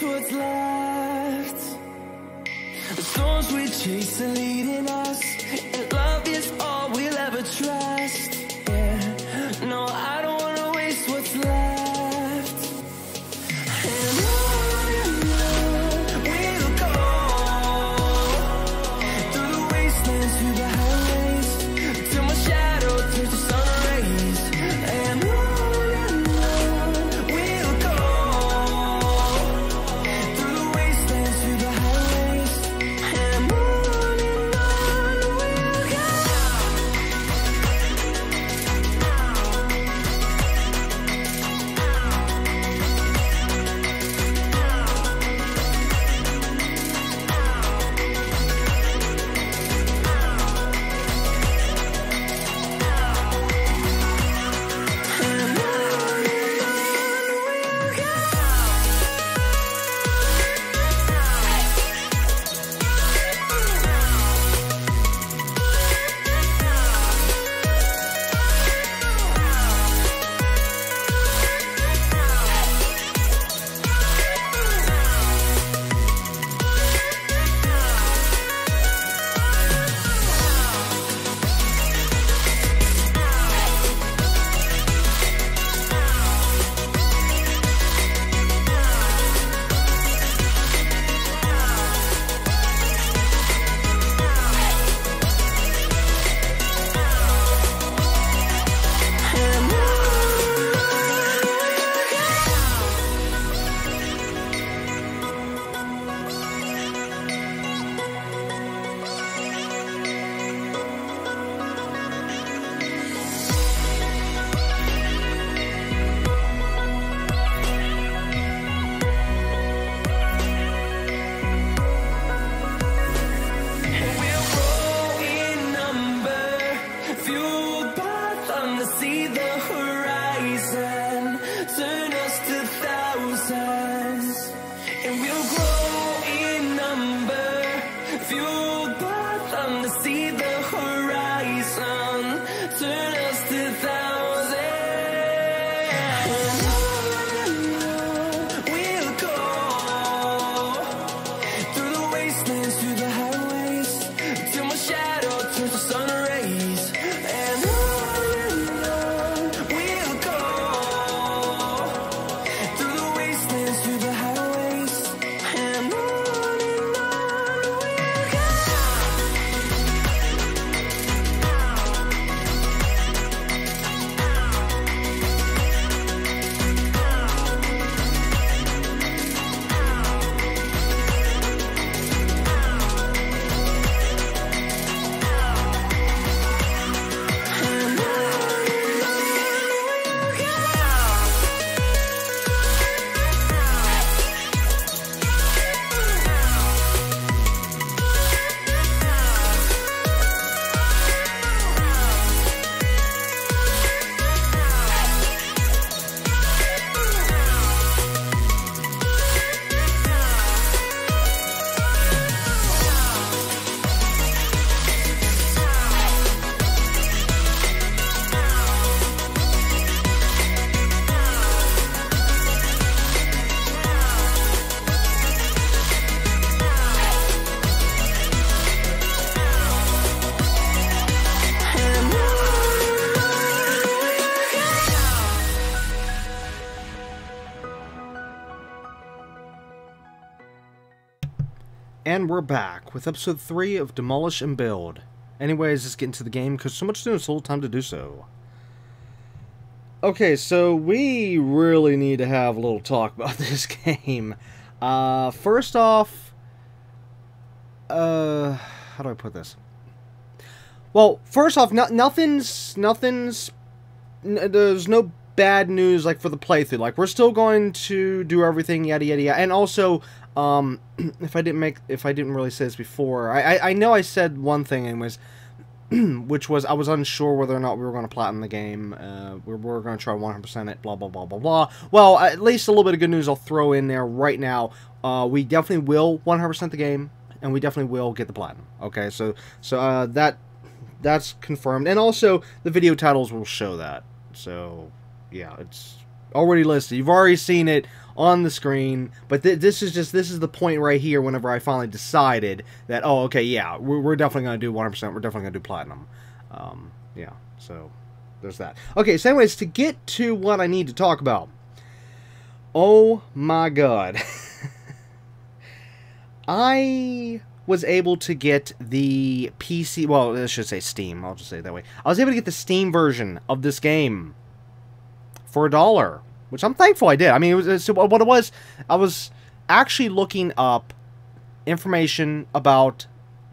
what's left. The storms we chase are leading us, and love is all we'll ever trust. Yeah, no, I don't wanna waste what's left. And on we'll go, through the wastelands, through the highways, till my shadow turns to sun rays. And on we'll go, through the wastelands, through the highways. And on we'll go. See the horizon, turn us to thousands, and we'll grow in number, fueled by thunder. See the horizon, turn us to thousands, and on we'll go, through the wastelands, through the highways, till my shadow turns to sun rays. And And we're back with episode 3 of Demolish and Build. Anyways, let's get into the game, because so much to do, it's a little time to do so. Okay, so we really need to have a little talk about this game. First off, how do I put this? Well, first off, there's no bad news, like, for the playthrough. Like, we're still going to do everything, yada yada yada. And also, if I didn't really say this before, I know I said one thing anyways, which was I was unsure whether or not we were going to platinum the game. We were going to try 100% it, blah blah blah blah blah. Well, at least a little bit of good news I'll throw in there right now. We definitely will 100% the game, and we definitely will get the platinum. Okay, so that's confirmed, and also the video titles will show that. So yeah, it's Already listed. You've already seen it on the screen, but this is the point right here whenever I finally decided that, oh, okay, yeah, we're definitely going to do 100%, we're definitely going to do Platinum. Yeah, so there's that. Okay, so anyways, to get to what I need to talk about. Oh my god. I was able to get the PC, well, I should say Steam, I'll just say it that way. I was able to get the Steam version of this game for $1, which I'm thankful I did. I mean, what it was, I was actually looking up information about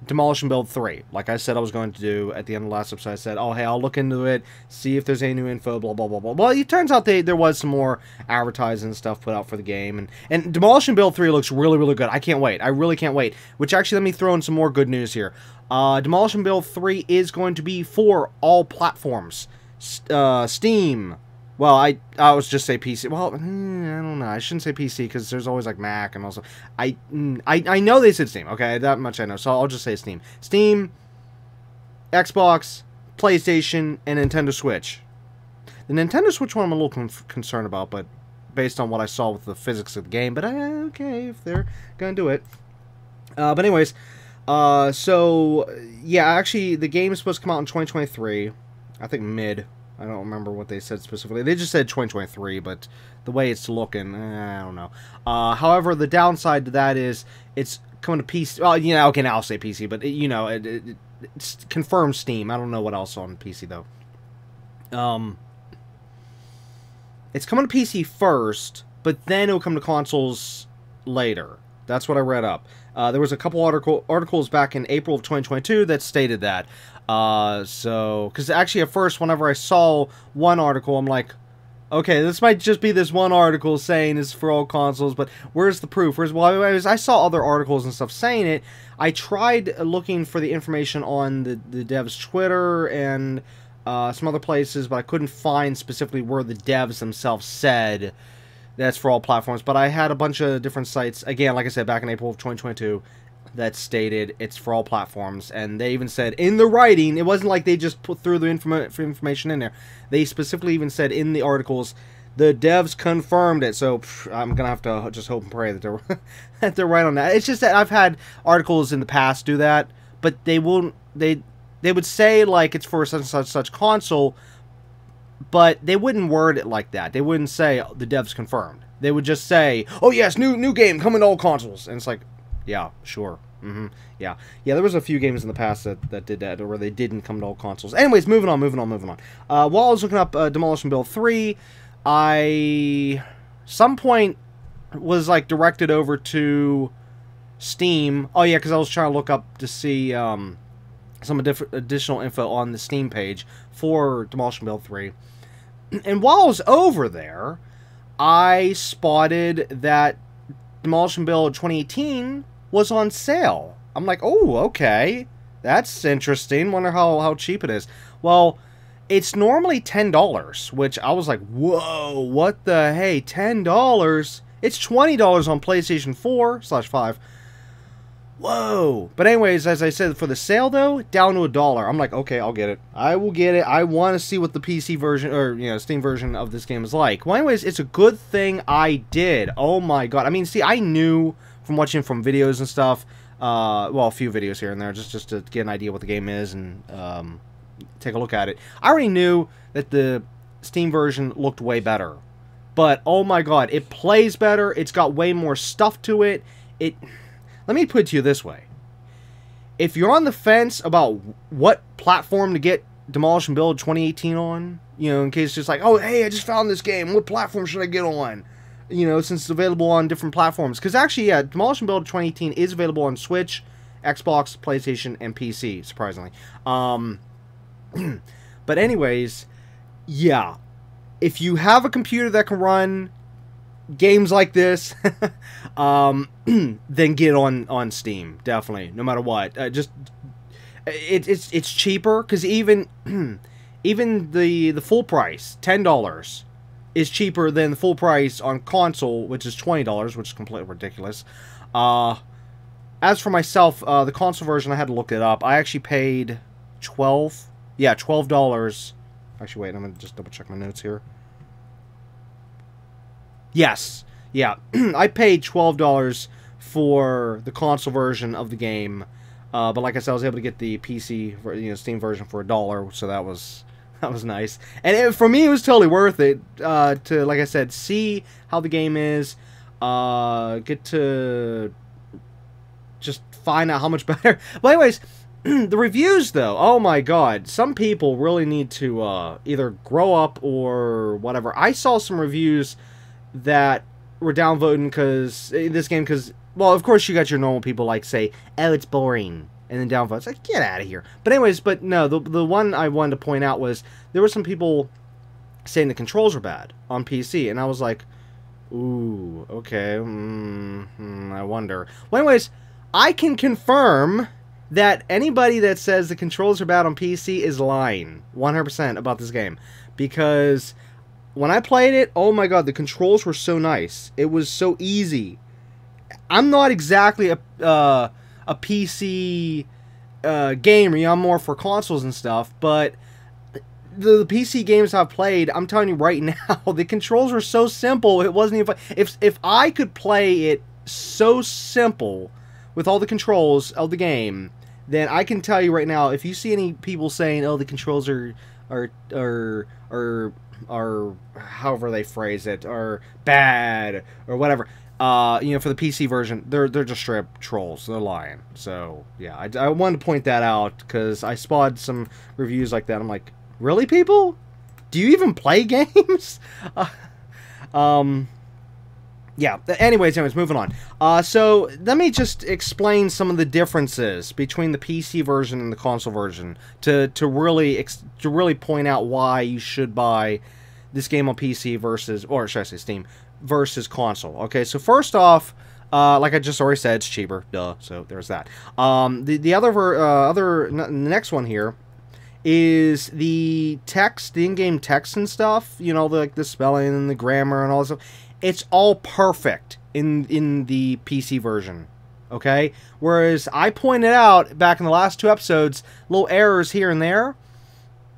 Demolish and Build 3. Like I said I was going to do at the end of the last episode. I said, oh, hey, I'll look into it, see if there's any new info, blah, blah, blah, blah. Well, it turns out there was some more advertising and stuff put out for the game. And Demolish and Build 3 looks really, really good. I can't wait. I really can't wait. Which actually, let me throw in some more good news here. Demolish and Build 3 is going to be for all platforms. Steam. Well, I was just say PC. Well, I don't know. I shouldn't say PC because there's always like Mac and also I know they said Steam. Okay, that much I know. So I'll just say Steam. Steam, Xbox, PlayStation, and Nintendo Switch. The Nintendo Switch one I'm a little concerned about, but based on what I saw with the physics of the game. But okay, if they're gonna do it. But anyways, so yeah, actually the game is supposed to come out in 2023. I think mid. I don't remember what they said specifically. They just said 2023, but the way it's looking, I don't know. However, the downside to that is it's coming to PC. Well, you know, okay, now I'll say PC, but you know, it's confirmed Steam. I don't know what else on PC though. It's coming to PC first, but then it'll come to consoles later. That's what I read up. There was a couple articles back in April of 2022 that stated that. So, because actually at first, whenever I saw one article, I'm like, okay, this might just be this one article saying it's for all consoles, but where's the proof? Well, I saw other articles and stuff saying it. I tried looking for the information on the devs' Twitter and some other places, but I couldn't find specifically where the devs themselves said that's for all platforms. But I had a bunch of different sites, again, like I said, back in April of 2022, that stated it's for all platforms, and they even said in the writing, it wasn't like they just threw the information in there. They specifically even said in the articles, the devs confirmed it. So I'm gonna have to just hope and pray that they're that they're right on that. It's just that I've had articles in the past do that, but they won't. They would say like it's for such and such console, but they wouldn't word it like that. They wouldn't say oh, the devs confirmed. They would just say, oh yes, new game coming to all consoles, and it's like, yeah, sure. Yeah. There was a few games in the past that did that, where they didn't come to all consoles. Anyways, moving on. While I was looking up Demolish and Build 3, I some point was like directed over to Steam. Oh yeah, because I was trying to look up to see some additional info on the Steam page for Demolish and Build 3. And while I was over there, I spotted that Demolish and Build 2018 was on sale. I'm like, oh, okay. That's interesting. Wonder how cheap it is. Well, it's normally $10, which I was like, whoa, what the hey, $10? It's $20 on PlayStation 4/5. Whoa. But anyways, as I said, for the sale though, down to $1. I'm like, okay, I'll get it. I will get it. I want to see what the PC version, or, you know, Steam version of this game is like. Well, anyways, it's a good thing I did. Oh my god. I mean, see, I knew from watching from videos and stuff, well, a few videos here and there, just to get an idea what the game is and take a look at it. I already knew that the Steam version looked way better. But, oh my god, it plays better, it's got way more stuff to it. Let me put it to you this way. If you're on the fence about what platform to get Demolish and Build 2018 on, you know, in case it's just like, oh, hey, I just found this game, what platform should I get on? You know, since it's available on different platforms. Because actually, yeah, Demolish and Build 2018 is available on Switch, Xbox, PlayStation, and PC, surprisingly. But anyways, yeah. If you have a computer that can run games like this, then get it on Steam, definitely, no matter what. It's cheaper, because even the full price, $10, is cheaper than the full price on console, which is $20, which is completely ridiculous. As for myself, the console version, I had to look it up. I actually paid $12. Actually, wait, I'm gonna just double check my notes here. Yes. Yeah. I paid $12 for the console version of the game. But like I said, I was able to get the PC, Steam version for $1, so that was nice. And for me, it was totally worth it to, like I said, see how the game is, get to just find out how much better. But anyways, the reviews though, oh my god, some people really need to either grow up or whatever. I saw some reviews that were downvoting because well, of course you got your normal people like say, oh, it's boring, and then downvote. It's like, get out of here. But anyways, no, the one I wanted to point out was there were some people saying the controls were bad on PC, and I was like, ooh, okay, I wonder. Well, anyways, I can confirm that anybody that says the controls are bad on PC is lying 100% about this game, because when I played it, oh my god, the controls were so nice. It was so easy. I'm not exactly a PC gamer. I'm more for consoles and stuff, but the PC games I've played, I'm telling you right now, the controls were so simple. It wasn't even if I could play it so simple with all the controls of the game, then I can tell you right now, if you see any people saying, "Oh, the controls are however they phrase it, are bad or whatever," for the PC version, they're just straight up trolls. They're lying. So yeah, I wanted to point that out because I spotted some reviews like that. I'm like, really, people? Do you even play games? Yeah, anyways, moving on. So, let me just explain some of the differences between the PC version and the console version to really point out why you should buy this game on PC versus, or should I say Steam, versus console. Okay, so first off, like I just already said, it's cheaper, duh, so there's that. The next one here is the text, the in-game text and stuff, the spelling and the grammar and all this stuff. It's all perfect in the PC version, okay? Whereas I pointed out back in the last 2 episodes, little errors here and there,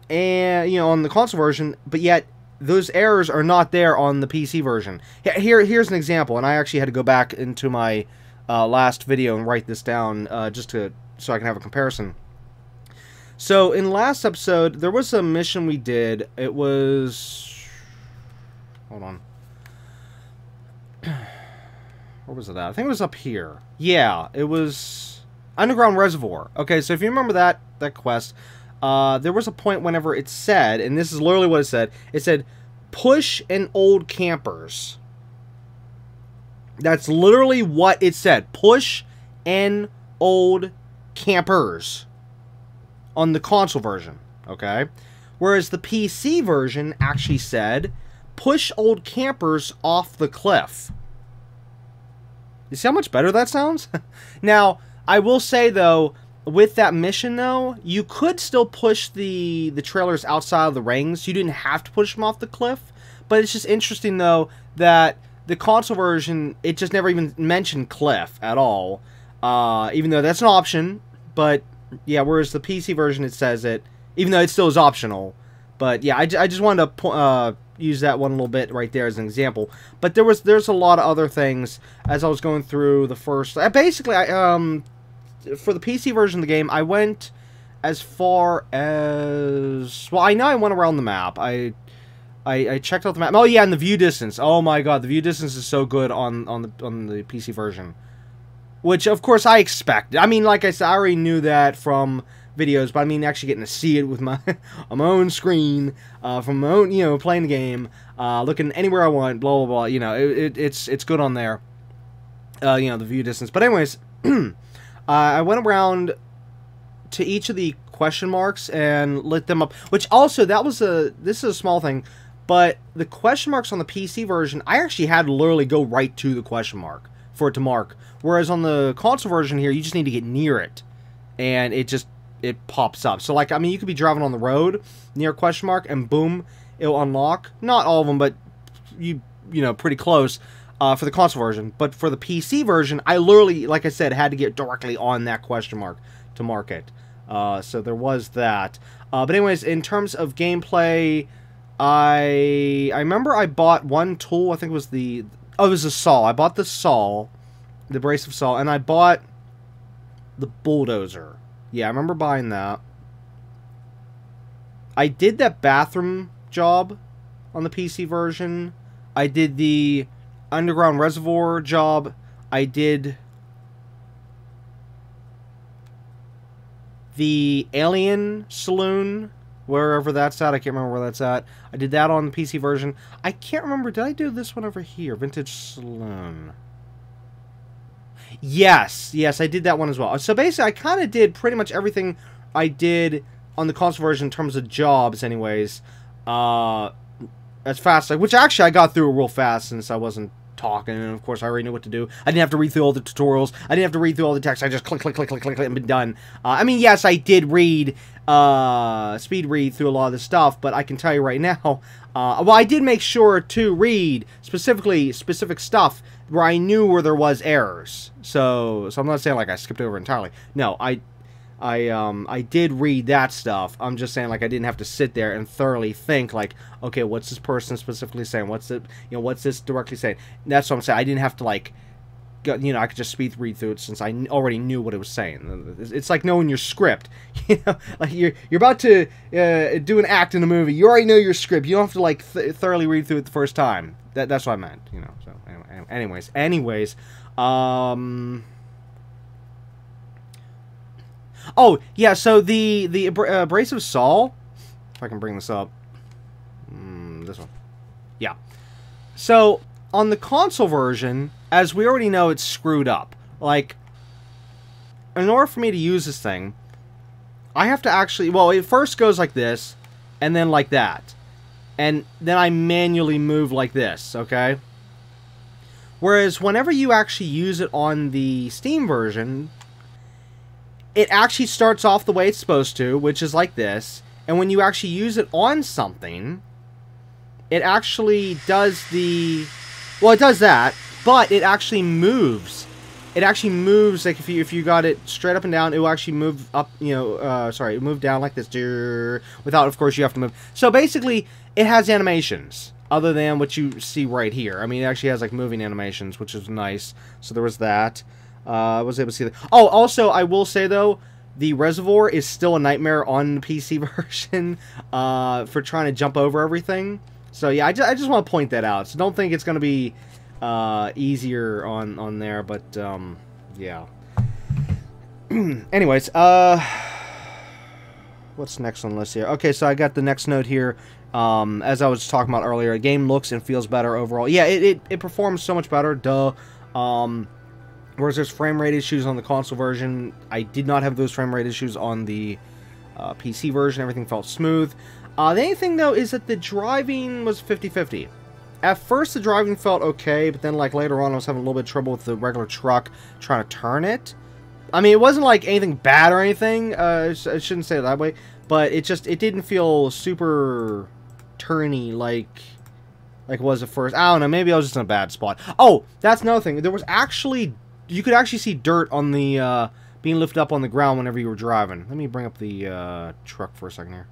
and on the console version, but yet those errors are not there on the PC version. Here's an example, and I actually had to go back into my last video and write this down so I can have a comparison. So in the last episode, there was a mission we did. It was, hold on. Where was it at? I think it was up here. Yeah, it was Underground Reservoir. Okay, so if you remember that quest, there was a point whenever it said, and this is literally what it said, push and old campers. That's literally what it said. Push and old campers on the console version, okay? Whereas the PC version actually said, push old campers off the cliff. You see how much better that sounds? Now, I will say, though, with that mission, though, you could still push the trailers outside of the rings. You didn't have to push them off the cliff. But it's just interesting, though, that the console version, it just never even mentioned cliff at all. Even though that's an option. But, yeah, whereas the PC version, it says it, even though it still is optional. But, yeah, I just wanted to use that one a little bit right there as an example. But there's a lot of other things as I was going through the first. Basically, for the PC version of the game, I went as far as, well, I know I went around the map. I checked out the map. Oh yeah, and the view distance. Oh my god, the view distance is so good on the PC version, which of course I expected. I mean, like I said, I already knew that from videos, but I mean actually getting to see it with my on my own screen, from my own, playing the game, looking anywhere I want, blah blah blah. It's good on there. The view distance. But anyways, I went around to each of the question marks and lit them up. Which also, this is a small thing, but the question marks on the PC version, I actually had to literally go right to the question mark for it to mark. Whereas on the console version here, you just need to get near it, and it pops up. So like, I mean, you could be driving on the road near a question mark, and boom, it'll unlock. Not all of them, but pretty close. For the console version, but for the PC version, I literally, like I said, had to get directly on that question mark to mark it. So there was that. But anyways, in terms of gameplay, I remember I bought one tool. I think it was it was a saw. I bought the saw, the abrasive saw, and I bought the bulldozer. Yeah, I remember buying that. I did that bathroom job on the PC version. I did the underground reservoir job. I did the alien saloon, wherever that's at. I can't remember where that's at. I did that on the PC version. I can't remember. Did I do this one over here? Vintage Saloon. Yes. Yes, I did that one as well. So basically, I kind of did pretty much everything I did on the console version in terms of jobs anyways. As fast, which actually I got through it real fast since I wasn't talking, and of course I already knew what to do. I didn't have to read through all the tutorials. I didn't have to read through all the text. I just click, click, click, click, click, click, and been done. I mean, yes, I did read, speed read through a lot of this stuff, but I can tell you right now, well, I did make sure to read specific stuff where I knew where there was errors. So I'm not saying like I skipped over entirely. No, I did read that stuff. I'm just saying, like, I didn't have to sit there and thoroughly think, like, okay, what's this person specifically saying? What's it, what's this directly saying? That's what I'm saying. I didn't have to, like, go, I could just speed read through it since I already knew what it was saying. It's like knowing your script. Like you're about to do an act in a movie. You already know your script. You don't have to like thoroughly read through it the first time. That's what I meant. So anyways. Oh, yeah, so the abrasive saw, if I can bring this up, this one, yeah. So, on the console version, as we already know, it's screwed up. Like, in order for me to use this thing, I have to actually, well, it first goes like this, and then like that. And then I manually move like this, okay? Whereas, whenever you actually use it on the Steam version, it actually starts off the way it's supposed to, which is like this. And when you actually use it on something, it actually does the... Well, it does that, but it actually moves. It actually moves, like, if you got it straight up and down, it will actually move up, sorry, move down like this. Without, of course, you have to move. So, basically, it has animations, other than what you see right here. I mean, it actually has, like, moving animations, which is nice. So, there was that. I was able to see that. Oh, also, I will say, though, the reservoir is still a nightmare on the PC version for trying to jump over everything. So, yeah, I just want to point that out. So, don't think it's going to be easier on there, but, yeah. Anyways, what's next on the list here? Okay, so I got the next note here. As I was talking about earlier, the game looks and feels better overall. Yeah, it performs so much better, duh. Whereas there's frame rate issues on the console version, I did not have those frame rate issues on the PC version. Everything felt smooth. The only thing, though, is that the driving was 50-50. At first, the driving felt okay, but then, like, later on, I was having a little bit of trouble with the regular truck trying to turn it. I mean, it wasn't, like, anything bad or anything. I shouldn't say it that way. But it didn't feel super turny like it was at first. I don't know. Maybe I was just in a bad spot. Oh, that's another thing. There was actually... You could actually see dirt on the, being lifted up on the ground whenever you were driving. Let me bring up the, truck for a second here.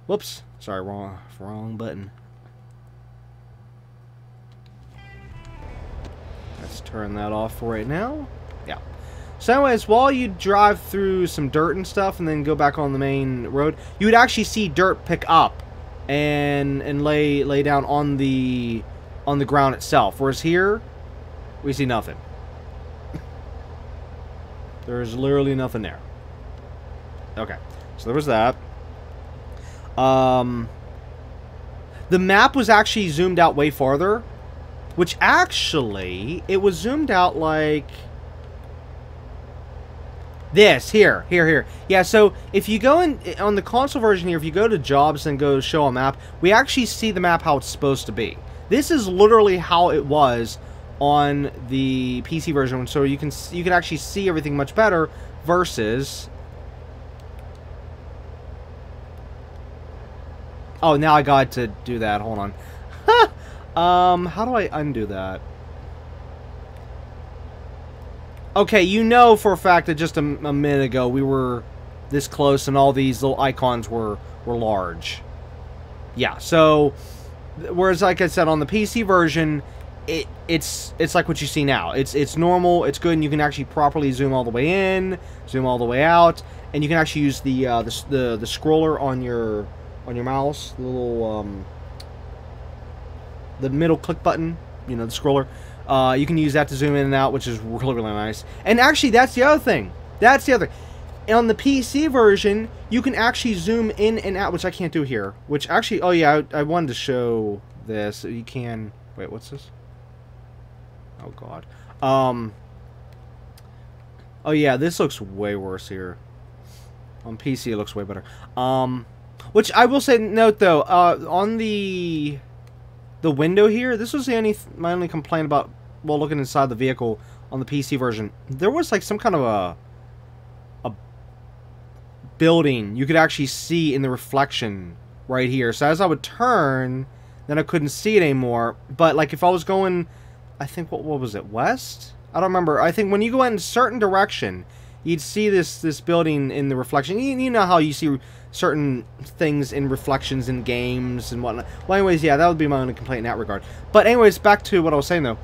Whoops. Sorry, wrong button. Let's turn that off for right now. Yeah. So anyways, while you drive through some dirt and stuff and then go back on the main road, you would actually see dirt pick up and lay down on the ground itself. Whereas here, we see nothing. There's literally nothing there. Okay, so there was that. The map was actually zoomed out way farther, which actually, it was zoomed out like this, here. Yeah, so if you go in, on the console version here, if you go to jobs and go show a map, we actually see the map how it's supposed to be. This is literally how it was on the PC version, so you can actually see everything much better versus... Oh, now I got to do that. Hold on. How do I undo that? Okay, you know for a fact that just a minute ago we were this close, and all these little icons were large. Yeah, so whereas like I said on the PC version, it's like what you see now. It's normal, it's good, and you can actually properly zoom all the way in, zoom all the way out, and you can actually use the scroller on your mouse, the little the middle click button, you know, the scroller. You can use that to zoom in and out, which is really, really nice. And actually, that's the other thing. That's the other thing. On the PC version, you can actually zoom in and out, which I can't do here. Which actually, oh yeah, I wanted to show this. You can, wait, what's this? Oh god. Oh yeah, this looks way worse here. On PC, it looks way better. Which I will say, note though, on the window here, this was my only complaint about, well, looking inside the vehicle on the PC version. There was like some kind of a building you could actually see in the reflection right here. So as I would turn, then I couldn't see it anymore. But like if I was going, I think, what was it, west? I don't remember. I think when you go in a certain direction, you'd see this building in the reflection. You know how you see certain things in reflections in games and whatnot. Well, anyways, yeah, that would be my only complaint in that regard. But anyways, back to what I was saying though.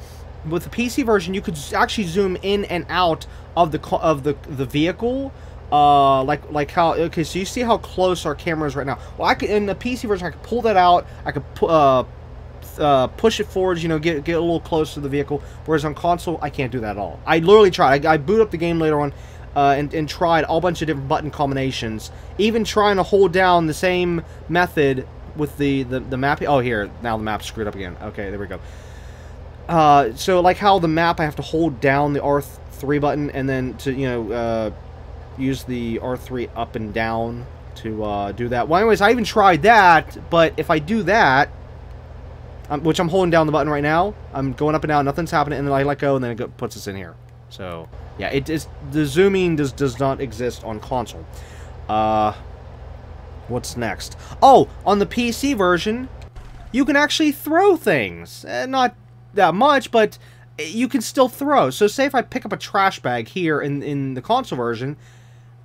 With the PC version, you could actually zoom in and out of the vehicle. Like how, okay, so you see how close our camera is right now. Well, I could, in the PC version, I could pull that out. I could push it forwards, you know, get a little closer to the vehicle. Whereas on console, I can't do that at all. I literally tried. I boot up the game later on and tried a bunch of different button combinations. Even trying to hold down the same method with the map. Oh, here, now the map's screwed up again. Okay, there we go. So like how the map, I have to hold down the R3 button and then to, you know, use the R3 up and down to do that. Well, anyways, I even tried that, but if I do that, which I'm holding down the button right now, I'm going up and down, nothing's happening, and then I let go, and then it puts us in here. So, yeah, the zooming does not exist on console. What's next? Oh, on the PC version, you can actually throw things. Not that much, but you can still throw. So say if I pick up a trash bag here in the console version,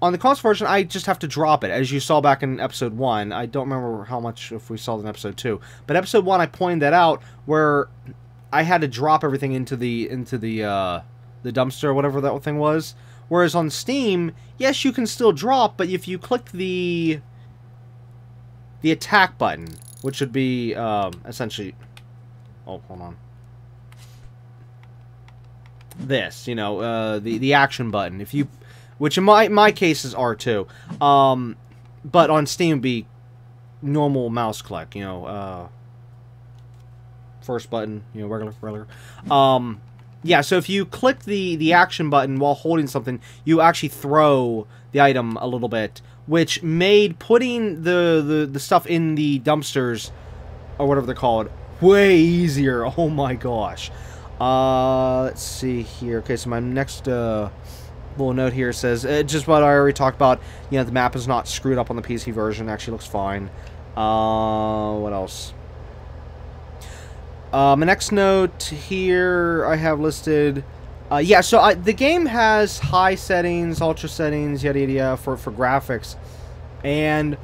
on the console version, I just have to drop it, as you saw back in episode 1. I don't remember how much if we saw it in episode 2. But episode 1, I pointed that out, where I had to drop everything into the dumpster, or whatever that thing was. Whereas on Steam, yes, you can still drop, but if you click the attack button, which would be essentially, oh, hold on, this, you know, the action button, if you, which in my case is R2, but on Steam would be normal mouse click, you know, first button, you know, regular. Yeah, so if you click the action button while holding something, you actually throw the item a little bit, which made putting the stuff in the dumpsters, or whatever they're called, way easier. Oh my gosh. Let's see here. Okay, so my next little note here says, just what I already talked about, you know, the map is not screwed up on the PC version, actually looks fine. What else? My next note here I have listed, yeah, so the game has high settings, ultra settings, yada yada yada, for graphics, and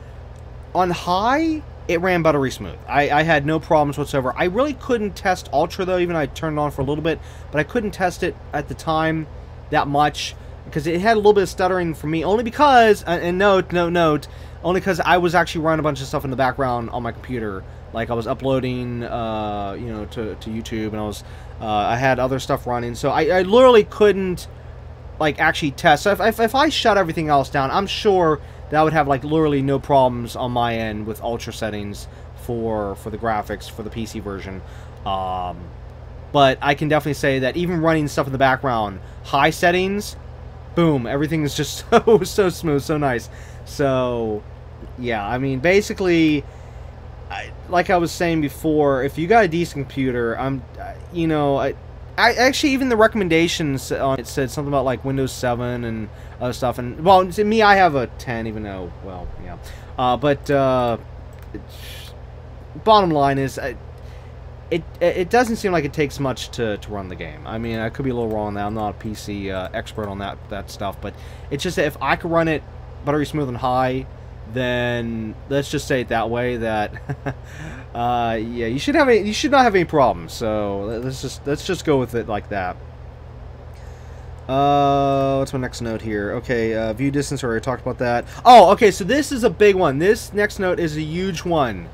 on high, it ran buttery smooth. I had no problems whatsoever. I really couldn't test ultra though, even though I turned it on for a little bit, but I couldn't test it at the time that much, because it had a little bit of stuttering for me, only because, and note, only because I was actually running a bunch of stuff in the background on my computer. Like I was uploading, you know, to YouTube, and I had other stuff running, so I literally couldn't, like, actually test. So if I shut everything else down, I'm sure that I would have, like, literally no problems on my end with ultra settings for the graphics for the PC version. But I can definitely say that even running stuff in the background, high settings, boom, everything is just so smooth, so nice. So yeah, I mean, basically, like I was saying before, if you got a decent computer, you know, I actually, even the recommendations on it said something about like Windows 7 and other stuff, and well, to me, I have a 10, even though, well, yeah, but bottom line is, it doesn't seem like it takes much to run the game. I mean, I could be a little wrong on that. I'm not a PC expert on that stuff, but it's just that if I could run it buttery smooth and high, then let's just say it that way. That yeah, you should not have any problems. So let's just go with it like that. What's my next note here? Okay, view distance. Already talked about that. Oh, okay. So this is a big one. This next note is a huge one.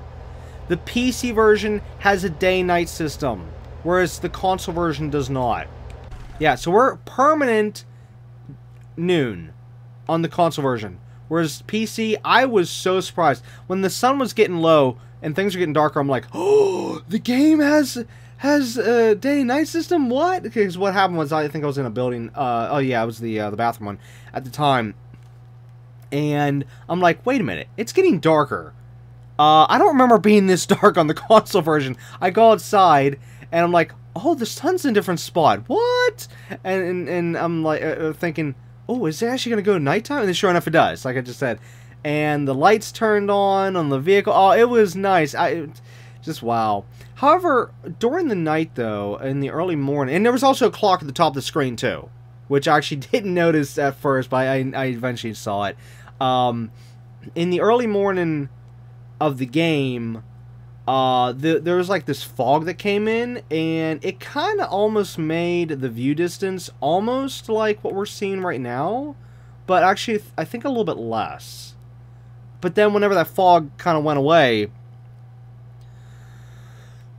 The PC version has a day-night system, whereas the console version does not. Yeah, so we're permanent noon on the console version, whereas PC, I was so surprised when the sun was getting low and things are getting darker. I'm like, oh, the game has a day-night system. What? Because what happened was, I think I was in a building. Oh yeah, it was the bathroom one at the time, and I'm like, wait a minute, it's getting darker. I don't remember being this dark on the console version. I go outside and I'm like, oh, the sun's in a different spot. What? And I'm like thinking, oh, is it actually gonna go nighttime? And then sure enough, it does, like I just said. And the lights turned on the vehicle. Oh, it was nice. Just wow. However, during the night though, in the early morning, and there was also a clock at the top of the screen too, which I actually didn't notice at first, but I eventually saw it. In the early morning of the game, there was like this fog that came in, and it kind of almost made the view distance almost like what we're seeing right now, but actually I think a little bit less. But then whenever that fog kind of went away,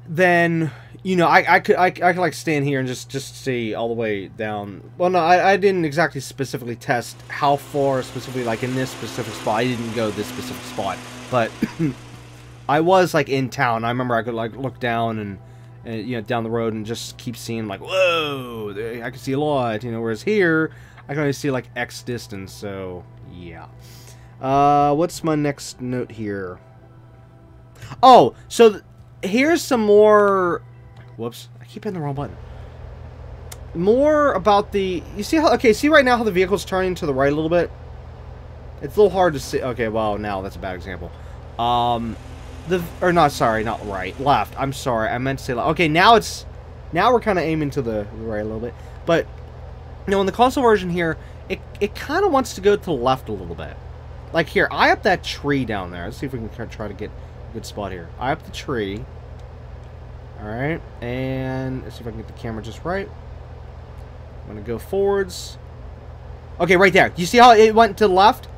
then you know I could like stand here and just see all the way down. Well, no, I didn't exactly specifically test how far specifically, like in this specific spot. I didn't go this specific spot, but I was like in town. I remember I could like look down and you know, down the road and just keep seeing like, whoa, I could see a lot, you know, whereas here I can only see like X distance. So yeah. What's my next note here? Oh, so here's some more. Whoops, I keep hitting the wrong button. More about the, you see how, okay, see right now how the vehicle's turning to the right a little bit? It's a little hard to see. Okay, well, now that's a bad example. Or not, sorry, not right, left. I'm sorry, I meant to say left. Okay, now we're kind of aiming to the right a little bit. But, you know, in the console version here, it kind of wants to go to the left a little bit. Like here, eye up that tree down there. Let's see if we can try to get a good spot here. Eye up the tree. Alright, and let's see if I can get the camera just right. I'm going to go forwards. Okay, right there. You see how it went to the left?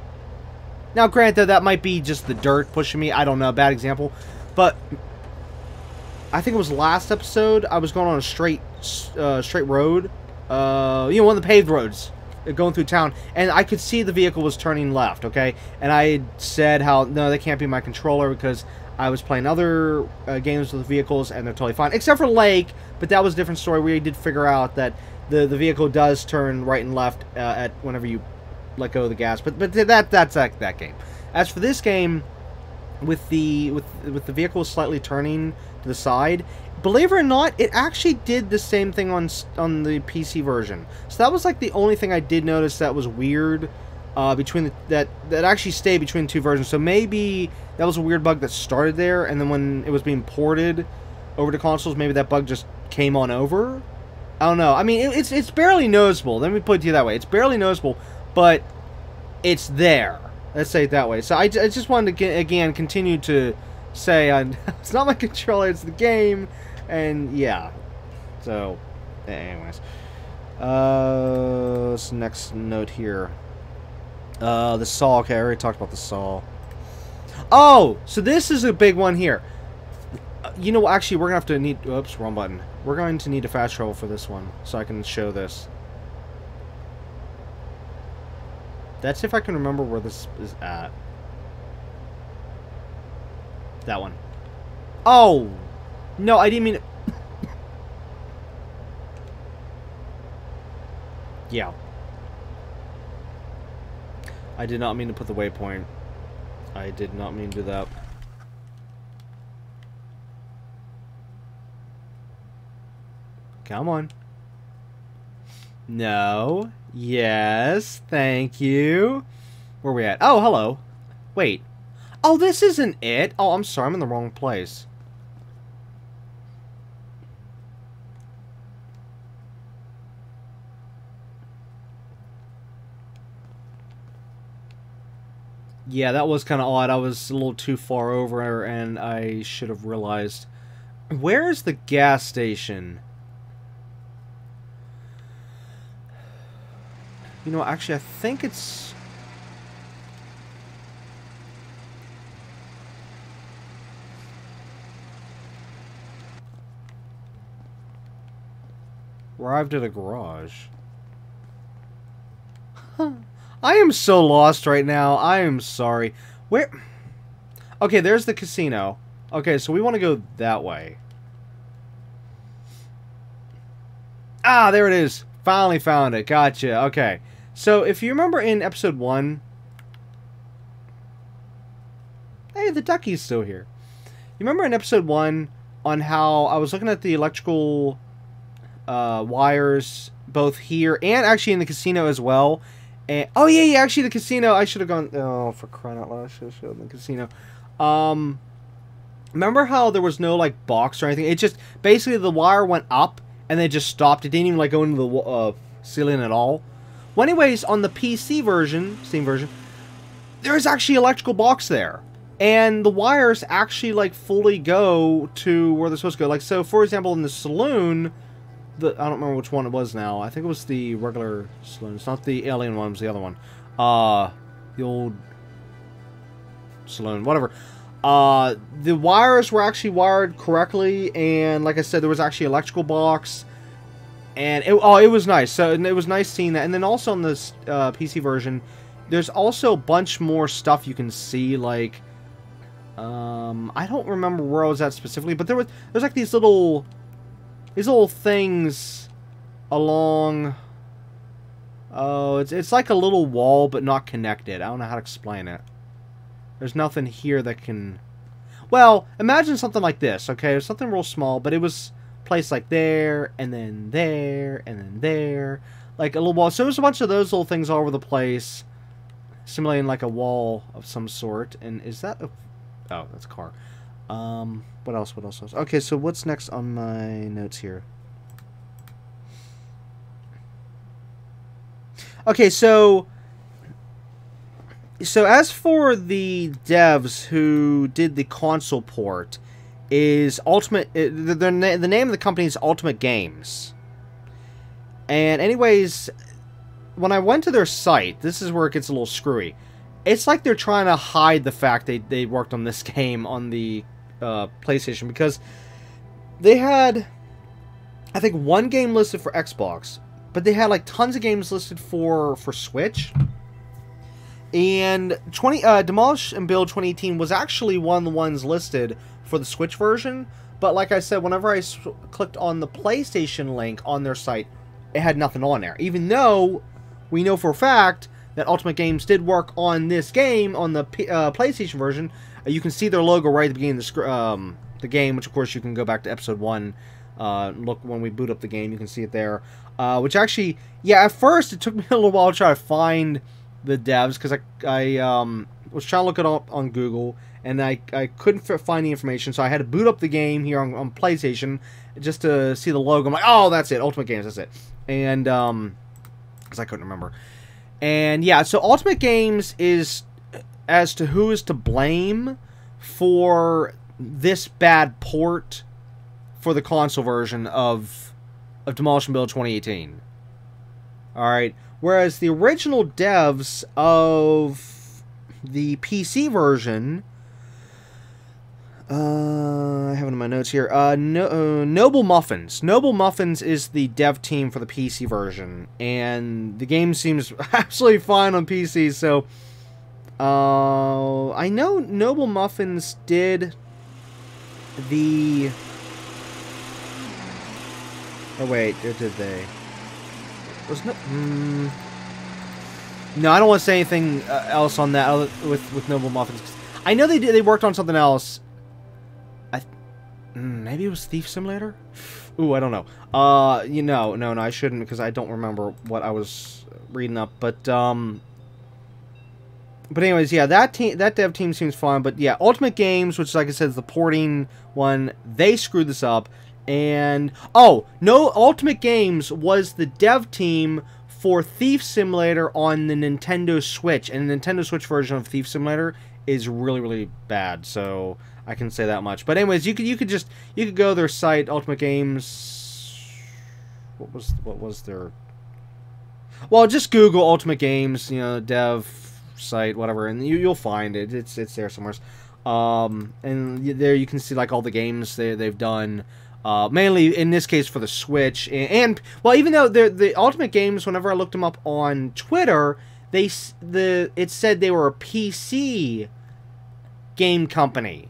Now, granted, that might be just the dirt pushing me. I don't know, bad example. But I think it was last episode, I was going on a straight road. You know, one of the paved roads going through town. And I could see the vehicle was turning left, okay? And I said how, no, that can't be my controller because I was playing other games with vehicles and they're totally fine. Except for Lake, but that was a different story. We did figure out that the vehicle does turn right and left at whenever you let go of the gas. But that's that game. As for this game, with the vehicle slightly turning to the side, believe it or not, it actually did the same thing on the PC version. So that was like the only thing I did notice that was weird. Between that actually stayed between the two versions. So maybe that was a weird bug that started there, and then when it was being ported over to consoles, maybe that bug just came on over. I don't know. I mean, it's barely noticeable. Let me put it to you that way. It's barely noticeable, but it's there. Let's say it that way. So I just wanted to again continue to say it's not my controller, it's the game, and yeah. So, anyways, what's the next note here? The saw. Okay, I already talked about the saw. Oh, so this is a big one here. You know, actually, we're gonna have to need. Oops, wrong button. We're going to need a fast travel for this one, so I can show this. That's if I can remember where this is at. That one. Oh, no, I didn't mean. Yeah. I did not mean to put the waypoint. I did not mean to do that. Come on. No. Yes. Thank you. Where are we at? Oh, hello. Wait. Oh, this isn't it. Oh, I'm sorry. I'm in the wrong place. Yeah, that was kind of odd. I was a little too far over, and I should have realized. Where is the gas station? You know, actually, I think it's... Arrived at a garage. I am so lost right now. I am sorry. Where... Okay, there's the casino. Okay, so we want to go that way. Ah, there it is. Finally found it. Gotcha. Okay. So, if you remember in episode 1... Hey, the ducky's still here. You remember in episode 1 on how I was looking at the electrical wires both here and actually in the casino as well. And, oh, yeah, actually the casino. I should have gone... Oh, for crying out loud. I should have showed the casino. Remember how there was no, like, box or anything? It just... Basically, the wire went up and then just stopped. It didn't even, like, go into the ceiling at all. Well, anyways, on the PC version, Steam version, there's actually an electrical box there. And the wires actually, like, fully go to where they're supposed to go. Like, so, for example, in the saloon... I don't remember which one it was now. I think it was the regular saloon. It's not the alien one. It was the other one. The old saloon. Whatever. The wires were actually wired correctly. And like I said, there was actually an electrical box. And it was nice. So it was nice seeing that. And then also on this PC version, there's also a bunch more stuff you can see. Like, I don't remember where I was at specifically. But there's like these little things along... Oh, it's like a little wall, but not connected. I don't know how to explain it. There's nothing here that can... Well, imagine something like this, okay? It was something real small, but it was placed like there, and then there, and then there. Like a little wall. So there's a bunch of those little things all over the place, simulating like a wall of some sort. And is that a... Oh, that's a car. What else? Okay, so what's next on my notes here? Okay, so as for the devs who did the console port, is Ultimate... the name of the company is Ultimate Games. And anyways, when I went to their site, this is where it gets a little screwy. It's like they're trying to hide the fact they worked on this game on the PlayStation, because they had, I think, one game listed for Xbox, but they had like tons of games listed for Switch. And Demolish and Build 2018 was actually one of the ones listed for the Switch version, but like I said, whenever I clicked on the PlayStation link on their site, it had nothing on there, even though we know for a fact that Ultimate Games did work on this game on the PlayStation version. You can see their logo right at the beginning of the game, which of course you can go back to episode 1. Look, when we boot up the game, you can see it there. Which actually, yeah, at first it took me a little while to try to find the devs, because I was trying to look it up on Google, and I couldn't find the information, so I had to boot up the game here on PlayStation just to see the logo. I'm like, oh, that's it, Ultimate Games, that's it. And, because I couldn't remember. And yeah, so Ultimate Games is... as to who is to blame for this bad port for the console version of Demolish and Build 2018. Alright, whereas the original devs of the PC version... I have it in my notes here. Noble Muffins. Noble Muffins is the dev team for the PC version. And the game seems absolutely fine on PC, so... I know Noble Muffins did the... Oh wait, or did they? Was no... No, I don't want to say anything else on that with Noble Muffins. I know they worked on something else. Maybe it was Thief Simulator? Ooh, I don't know. No, I shouldn't, because I don't remember what I was reading up. But anyways, yeah, that dev team seems fine. But yeah, Ultimate Games, which, like I said, is the porting one, they screwed this up. And, oh, no, Ultimate Games was the dev team for Thief Simulator on the Nintendo Switch, and the Nintendo Switch version of Thief Simulator is really, really bad. So I can say that much. But anyways, you could go to their site, Ultimate Games. What was their? Well, just Google Ultimate Games, you know, dev site, whatever, and you'll find it. It's there somewhere. And there you can see like all the games they've done. Mainly in this case for the Switch, and well, even though the Ultimate Games, whenever I looked them up on Twitter, it said they were a PC game company,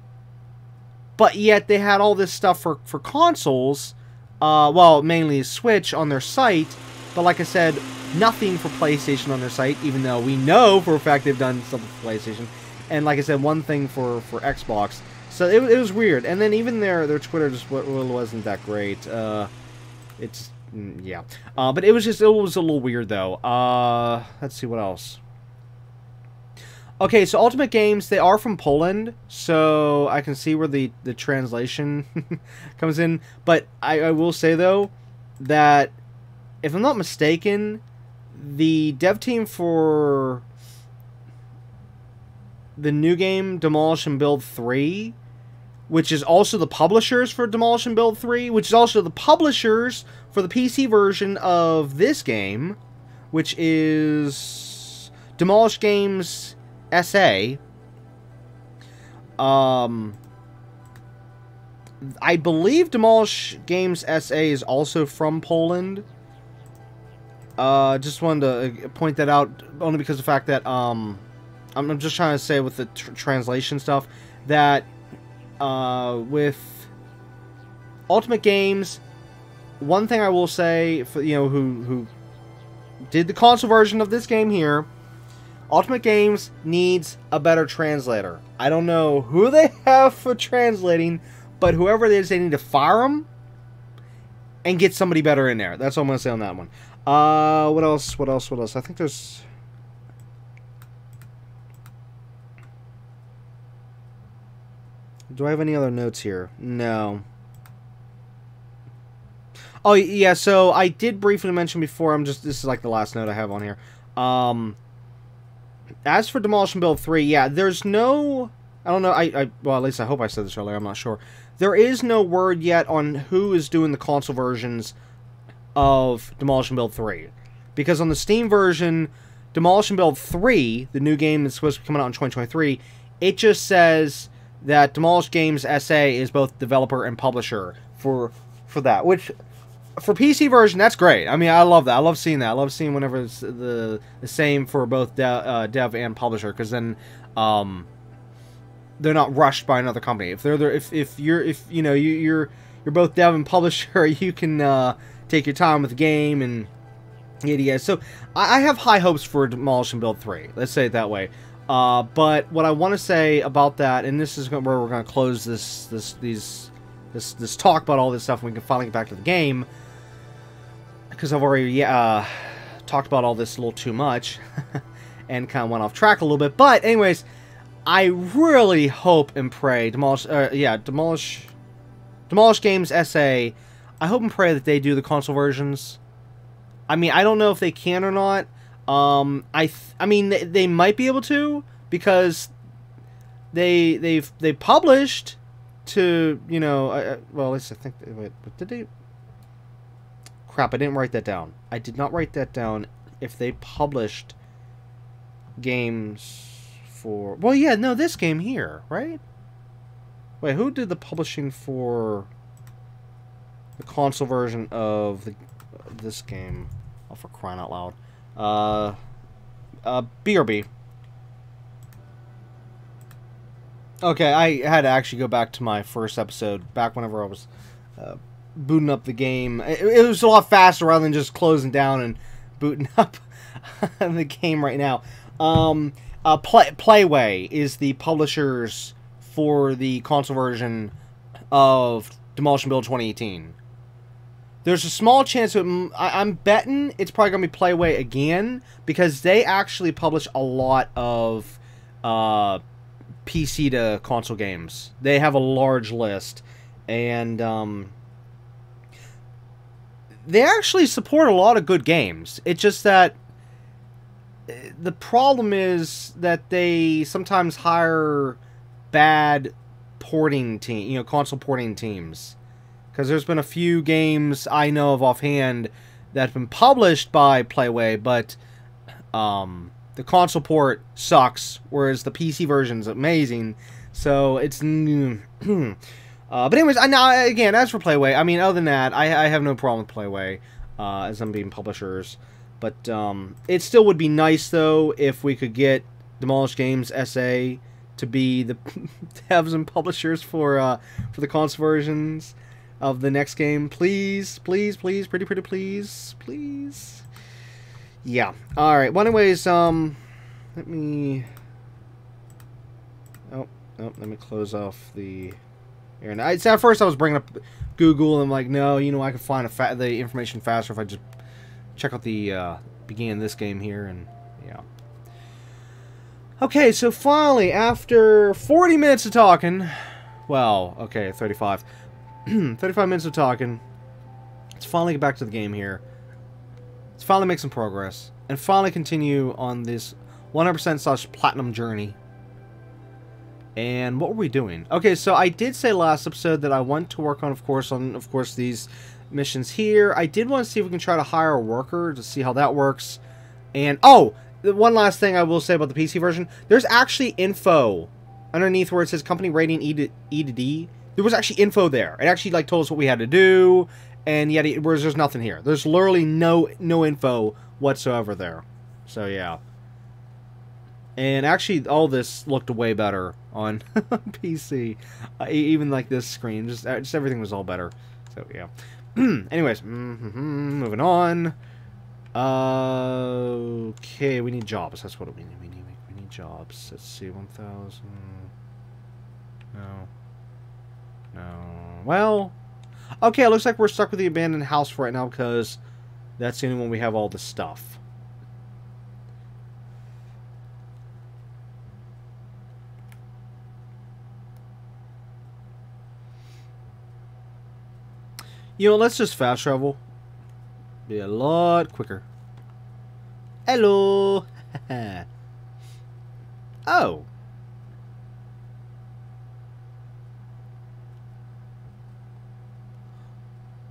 but yet they had all this stuff for consoles. Well, mainly Switch on their site, but like I said, nothing for PlayStation on their site. Even though we know for a fact they've done something for PlayStation, and like I said, one thing for Xbox. So it was weird, and then even their Twitter just wasn't that great. It's yeah, but it was a little weird though. Let's see what else. Okay, so Ultimate Games, they are from Poland, so I can see where the translation comes in. But I will say though that if I'm not mistaken, the dev team for the new game Demolish and Build 3, which is also the publishers for Demolish and Build 3, which is also the publishers for the PC version of this game, which is Demolish Games SA. I believe Demolish Games SA is also from Poland. Just wanted to point that out, only because of the fact that, I'm just trying to say with the translation stuff, that with Ultimate Games, one thing I will say, for who did the console version of this game here, Ultimate Games needs a better translator. I don't know who they have for translating, but whoever it is, they need to fire them and get somebody better in there. That's all I'm going to say on that one. What else? I think there's... Do I have any other notes here? No. Oh, yeah, so I did briefly mention before, this is like the last note I have on here. As for Demolish and Build 3, yeah, there's no... I don't know, well, at least I hope I said this earlier, I'm not sure. There is no word yet on who is doing the console versions of Demolish and Build 3. Because on the Steam version, Demolish and Build 3, the new game that's supposed to be coming out in 2023, it just says that Demolish Games SA is both developer and publisher for that, which for PC version, that's great. I mean, I love that. I love seeing that. I love seeing whenever it's the same for both dev and publisher, because then they're not rushed by another company. If they're there, if you're both dev and publisher, you can take your time with the game and yeah. So I have high hopes for Demolish and Build 3. Let's say it that way. But what I want to say about that, and this is where we're going to close this talk about all this stuff, and we can finally get back to the game, because I've already talked about all this a little too much and kind of went off track a little bit. But anyways, I really hope and pray Demolish Games SA. I hope and pray that they do the console versions. I mean, I don't know if they can or not. I mean, they might be able to, because they published to, well, at least I think, wait, but did they? Crap, I didn't write that down. I did not write that down. If they published games for, well, yeah, no, this game here, right? Wait, who did the publishing for the console version of this game? Oh, for crying out loud. BRB. Okay, I had to actually go back to my first episode, back whenever I was booting up the game. It was a lot faster rather than just closing down and booting up the game right now. Playway is the publishers for the console version of Demolish and Build 2018. There's a small chance that I'm betting it's probably going to be Playway again, because they actually publish a lot of PC to console games. They have a large list, and they actually support a lot of good games. It's just that the problem is that they sometimes hire bad porting console porting teams. Because there's been a few games I know of offhand that have been published by Playway, but the console port sucks, whereas the PC version's amazing. So it's but anyways, again, as for Playway, I mean, other than that, I have no problem with Playway as them being publishers. But it still would be nice, though, if we could get Demolish Games SA to be the devs and publishers for the console versions of the next game. Please, please, please, pretty please, please. Yeah. All right. Well, anyways, let me. Oh, let me close off the. And at first I was bringing up Google, and I'm like, no, I can find the information faster if I just check out the beginning of this game here, and yeah. Okay, so finally, after 40 minutes of talking, well, okay, 35. 35 minutes of talking, let's finally get back to the game here. Let's finally make some progress, and finally continue on this 100% / platinum journey. And what were we doing? Okay, so I did say last episode that I want to work on, of course, these missions here. I did want to see if we can try to hire a worker to see how that works. And, oh, one last thing I will say about the PC version. There's actually info underneath where it says company rating E to D. There was actually info there. It actually, like, told us what we had to do, and yet, whereas there's nothing here. There's literally no info whatsoever there. So, yeah. And actually, all this looked way better on PC. Even like this screen, just everything was all better. So yeah. Anyways, moving on. Okay, we need jobs. That's what we need. We need jobs. Let's see, 1,000. No. Well, okay. It looks like we're stuck with the abandoned house for right now because that's the only one we have all the stuff. Let's just fast travel. Be a lot quicker. Hello. Oh.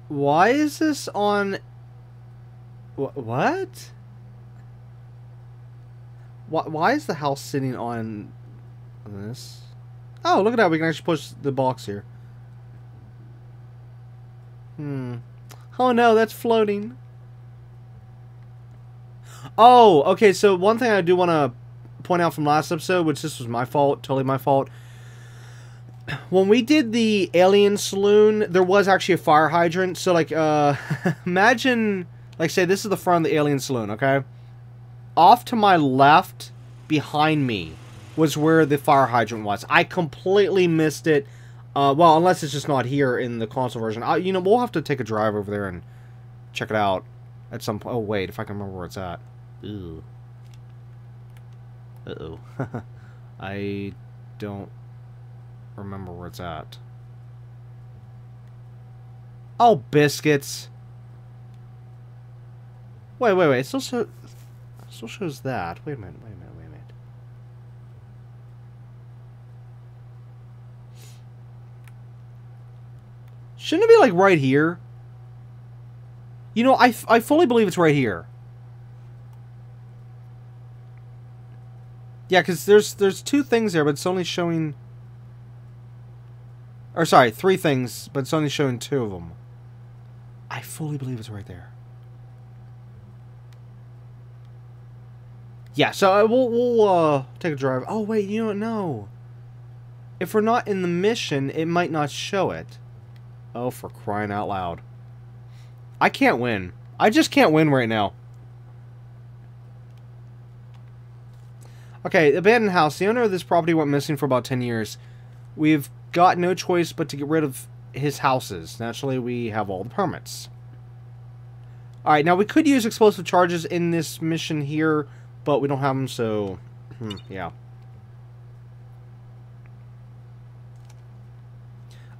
Why is this on... What? Why is the house sitting on this? Oh, look at that. We can actually push the box here. Oh no, that's floating. Oh, okay, so one thing I do want to point out from last episode, which this was my fault, totally my fault. When we did the alien saloon, there was actually a fire hydrant. So, like, imagine, like, say this is the front of the alien saloon, okay? Off to my left, behind me, was where the fire hydrant was. I completely missed it. Well, unless it's just not here in the console version. We'll have to take a drive over there and check it out at some point. Oh, wait, if I can remember where it's at. Ew. Uh-oh. I don't remember where it's at. Oh, biscuits. Wait. It still shows that. Wait a minute. Shouldn't it be, like, right here? I fully believe it's right here. Yeah, because there's 2 things there, but it's only showing... Or, sorry, 3 things, but it's only showing 2 of them. I fully believe it's right there. Yeah, so we'll take a drive. Oh, wait, no. If we're not in the mission, it might not show it. Oh, for crying out loud. I can't win. I just can't win right now. Okay, abandoned house. The owner of this property went missing for about 10 years. We've got no choice but to get rid of his houses. Naturally, we have all the permits. Alright, now we could use explosive charges in this mission here, but we don't have them, so... yeah.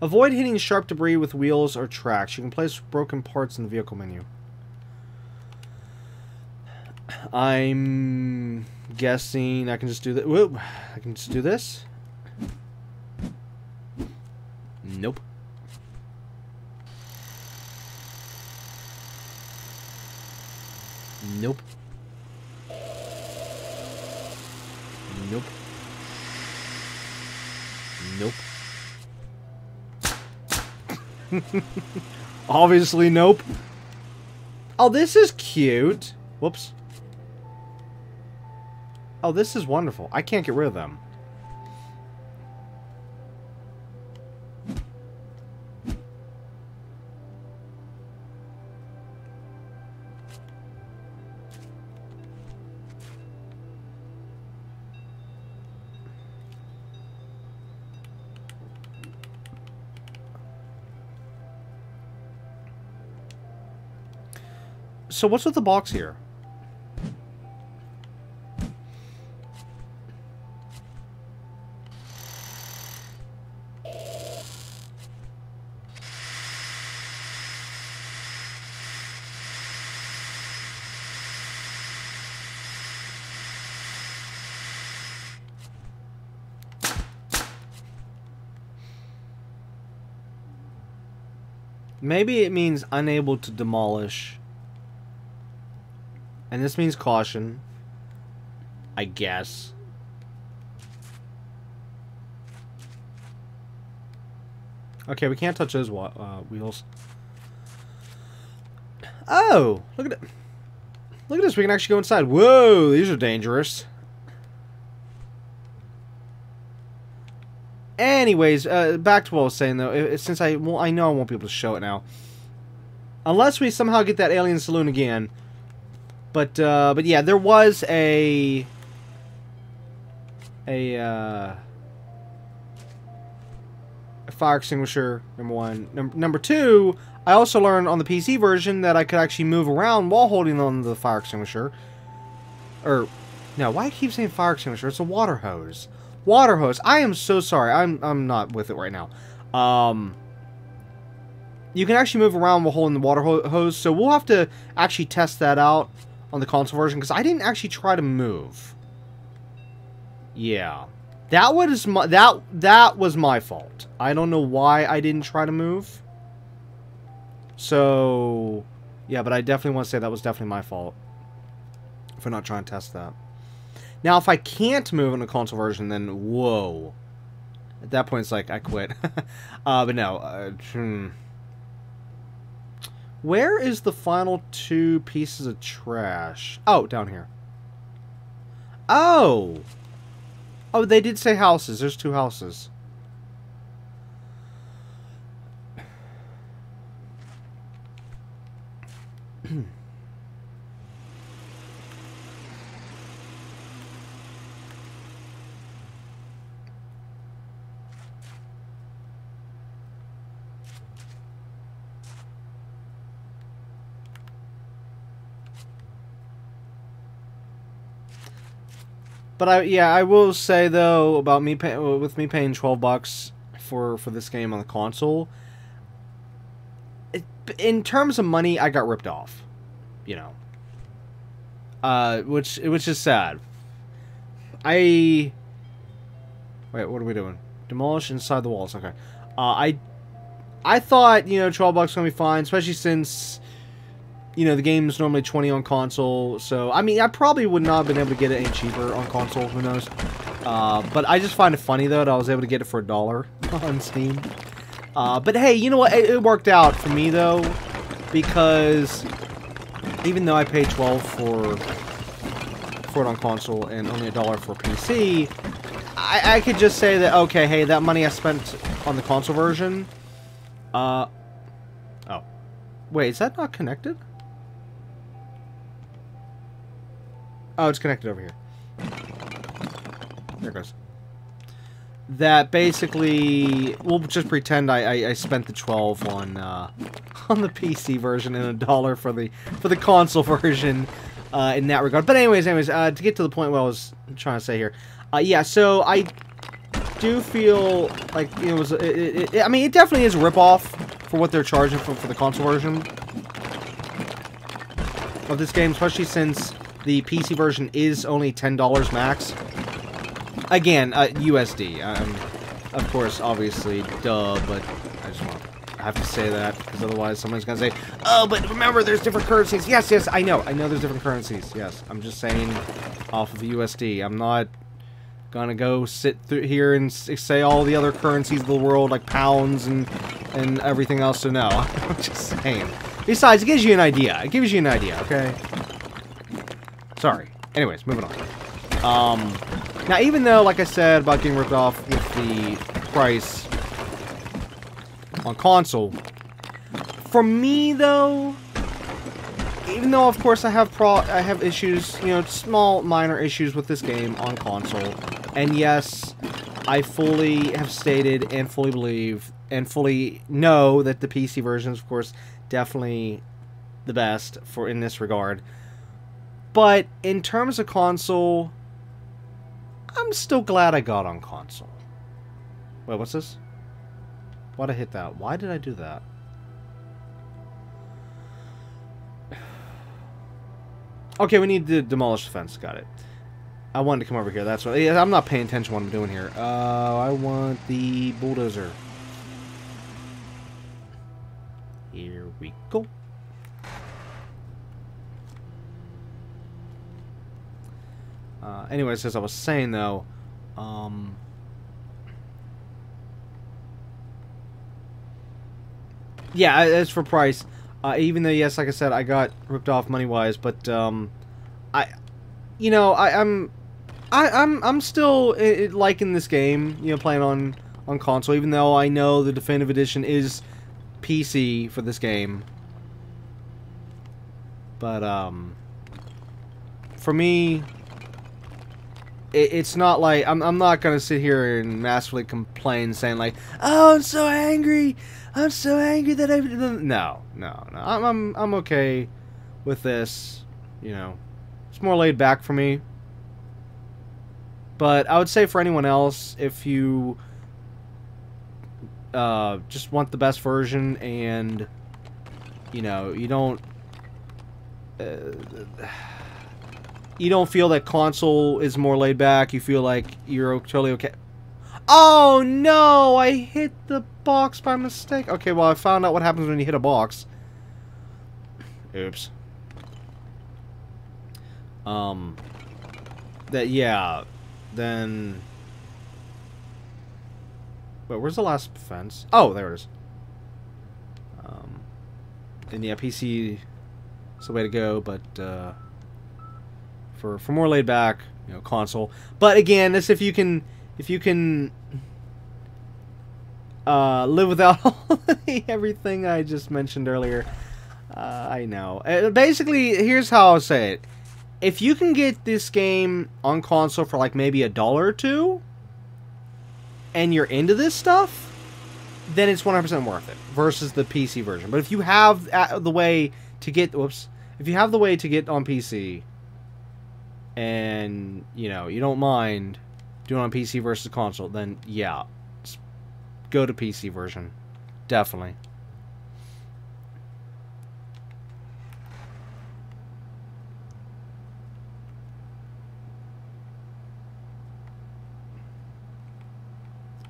Avoid hitting sharp debris with wheels or tracks. You can place broken parts in the vehicle menu. I'm guessing I can just do that. Whoop. I can just do this. Nope. Nope. Nope. Nope. Obviously, nope. Oh, this is cute. Whoops. Oh, this is wonderful. I can't get rid of them. So what's with the box here? Maybe it means unable to demolish. And this means caution. I guess. Okay, we can't touch those wheels. Oh! Look at it. Look at this, we can actually go inside. Whoa, these are dangerous. Anyways, back to what I was saying though. Since I know I won't be able to show it now. Unless we somehow get that alien saloon again. But yeah, there was a fire extinguisher, number one. Number two, I also learned on the PC version that I could actually move around while holding on to the fire extinguisher. Or, no, why do I keep saying fire extinguisher? It's a water hose. Water hose. I am so sorry. I'm not with it right now. You can actually move around while holding the water hose, so we'll have to actually test that out on the console version, because I didn't actually try to move. Yeah. That was my fault. I don't know why I didn't try to move. So, yeah, but I definitely want to say that was definitely my fault for not trying to test that. Now, if I can't move in the console version, then whoa. At that point, it's like, I quit. But no. Where is the final two pieces of trash? Oh, down here. Oh! Oh, they did say houses. There's two houses. But I will say though about me paying $12 for this game on the console. In terms of money, I got ripped off, you know. Which is sad. Wait, what are we doing? Demolish inside the walls. Okay. I thought, you know, $12 was gonna be fine, especially since, you know, the game's normally $20 on console, so, I mean, I probably would not have been able to get it any cheaper on console, who knows. But I just find it funny, though, that I was able to get it for $1 on Steam. But hey, you know what, it worked out for me, though, because even though I paid $12 for it on console and only $1 for PC, I could just say that, okay, hey, that money I spent on the console version, oh. Wait, is that not connected? Oh, it's connected over here. There it goes. That basically, we'll just pretend I spent the $12 on the PC version and $1 for the console version in that regard. But anyways, to get to the point what I was trying to say here, yeah. So do feel like it was. I mean, it definitely is a ripoff for what they're charging for the console version of this game, especially since the PC version is only $10 max. Again, USD. Of course, obviously, duh, but I have to say that, because otherwise someone's going to say, oh, but remember, there's different currencies. Yes, yes, I know there's different currencies. Yes, I'm just saying off of the USD. I'm not going to go sit through here and say all the other currencies of the world, like pounds and everything else, so no. I'm just saying. Besides, it gives you an idea. It gives you an idea, okay? Sorry. Anyways, moving on. Now, even though, like I said, about getting ripped off with the price on console, for me, though, even though, of course, I have issues, you know, small, minor issues with this game on console, and yes, I fully have stated and fully believe and fully know that the PC version is, of course, definitely the best for in this regard. But in terms of console, I'm still glad I got on console. Wait, what's this? Why'd I hit that? Why did I do that? Okay, we need to demolish the fence. Got it. I wanted to come over here. That's what. Yeah, I'm not paying attention to what I'm doing here. I want the bulldozer. Here we go. Anyways, as I was saying, though, yeah, as for price, even though, yes, like I said, I got ripped off money-wise, but, I'm still liking this game, you know, playing on console, even though I know the definitive edition is PC for this game. But, for me, it's not like I'm not gonna sit here and massively complain, saying like, "Oh, I'm so angry that I." No. I'm okay with this. You know, it's more laid back for me. But I would say for anyone else, if you just want the best version and you know you don't feel that console is more laid back, you feel like you're totally okay. Oh no, I hit the box by mistake. Okay, well, I found out what happens when you hit a box. Oops. Yeah, then... Wait, where's the last fence? Oh, there it is. And yeah, PC is the way to go, but, for more laid back, you know, console. But again, this if you can live without everything I just mentioned earlier. I know. Basically, here's how I'll say it: if you can get this game on console for like maybe $1 or $2, and you're into this stuff, then it's 100% worth it versus the PC version. But if you have the way to get, if you have the way to get on PC, and you know you don't mind doing on PC versus console, then yeah, go to PC version, definitely.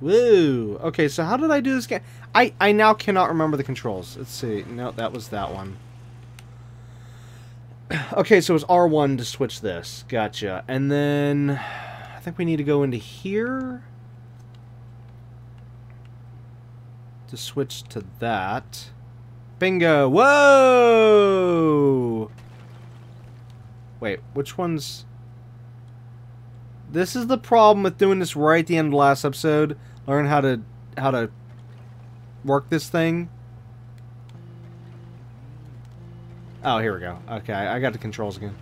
Woo! Okay, so how did I do this game? I now cannot remember the controls. Let's see. No, that was that one. Okay, so it's R1 to switch this. Gotcha. And then I think we need to go into here to switch to that. Bingo! Whoa! Wait, which one's... This is the problem with doing this right at the end of the last episode. Learn how to work this thing. Oh, here we go. Okay, I got the controls again.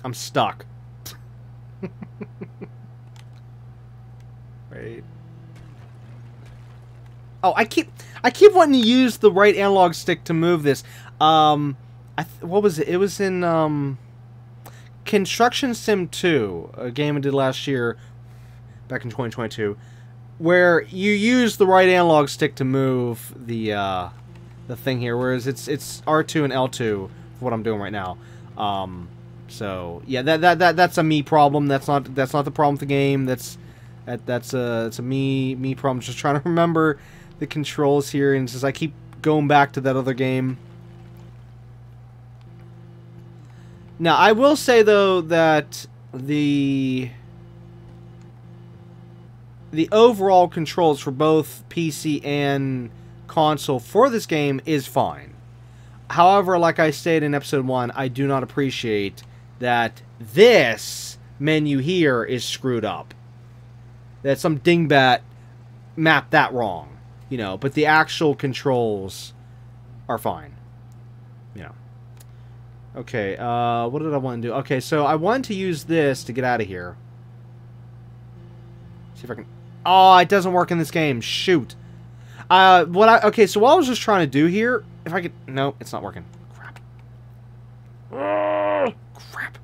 I'm stuck. Wait. Oh, I keep wanting to use the right analog stick to move this. What was it? It was in Construction Sim 2, a game I did last year, back in 2022, where you use the right analog stick to move the thing here, whereas it's R2 and L2 for what I'm doing right now. So yeah, that's a me problem. That's not the problem with the game. It's a me problem. Just trying to remember the controls here, and since I keep going back to that other game. Now, I will say though that the overall controls for both PC and console for this game is fine. However, like I stated in episode 1, I do not appreciate that this menu here is screwed up. That some dingbat mapped that wrong. You know, but the actual controls are fine. You know. Okay, what did I want to do? Okay, so I wanted to use this to get out of here. See if I can... Oh, it doesn't work in this game. Shoot. Okay, so what I was just trying to do here... If I could... No, it's not working. Crap. Crap.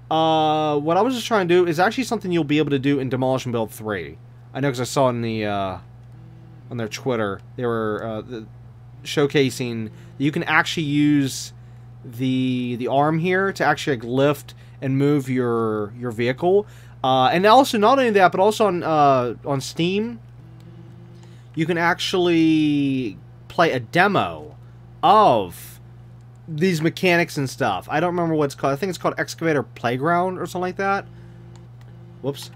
What I was just trying to do is actually something you'll be able to do in Demolish and Build 3. I know because I saw in the... on their Twitter, they were showcasing you can actually use the arm here to actually like lift and move your vehicle, and also not only that, but also on Steam, you can actually play a demo of these mechanics and stuff. I don't remember what it's called. I think it's called Excavator Playground or something like that. Whoops,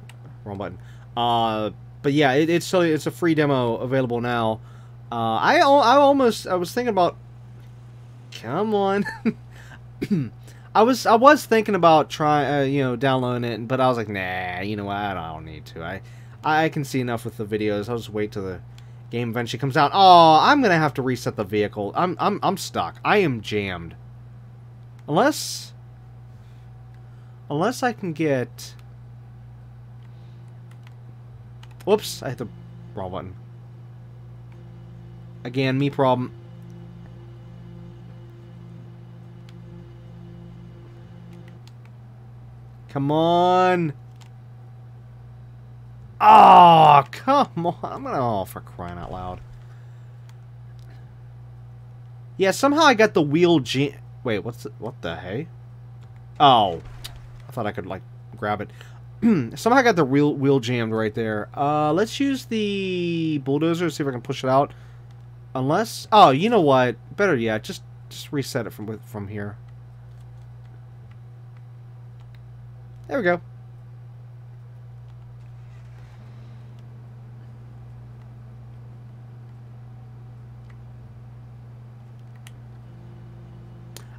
wrong button. But yeah, it's a free demo available now. I was thinking about, come on, I was thinking about trying downloading it, but I was like, nah, you know what, I don't need to. I can see enough with the videos. I'll just wait till the game eventually comes out. Oh, I'm gonna have to reset the vehicle. I'm stuck. I am jammed. Unless I can get. Whoops, I hit the wrong button. Again, me problem. Come on. Oh, come on. I'm gonna... Oh, for crying out loud. Yeah, somehow I got the wheel jam... Wait, what the hey? Oh. I thought I could, like, grab it. Somehow I got the wheel jammed right there. Let's use the bulldozer, see if I can push it out. Unless... Oh, you know what? Better yet, just reset it from here. There we go.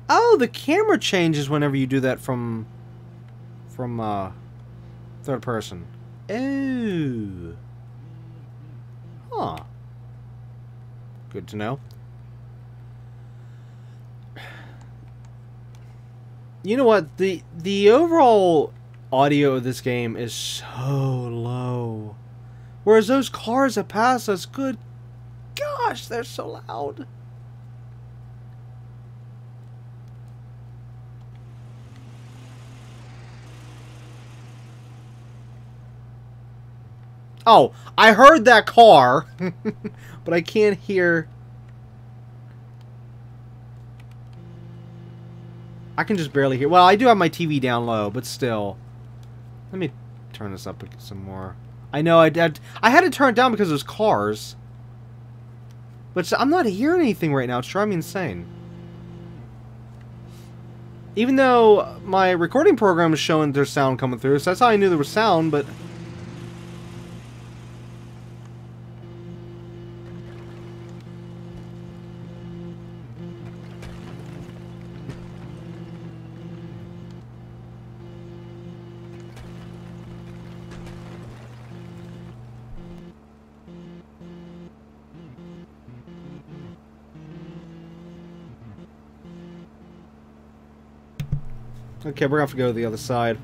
Oh, the camera changes whenever you do that from third person. Oh. Huh. Good to know. You know what? The overall audio of this game is so low. Whereas those cars that pass us, good gosh, they're so loud. Oh, I heard that car, but I can't hear. I can just barely hear. Well, I do have my TV down low, but still. Let me turn this up some more. I know I had to turn it down because there's cars. But I'm not hearing anything right now. It's driving me insane. Even though my recording program is showing there's sound coming through, so that's how I knew there was sound, but... Okay, we're gonna have to go to the other side.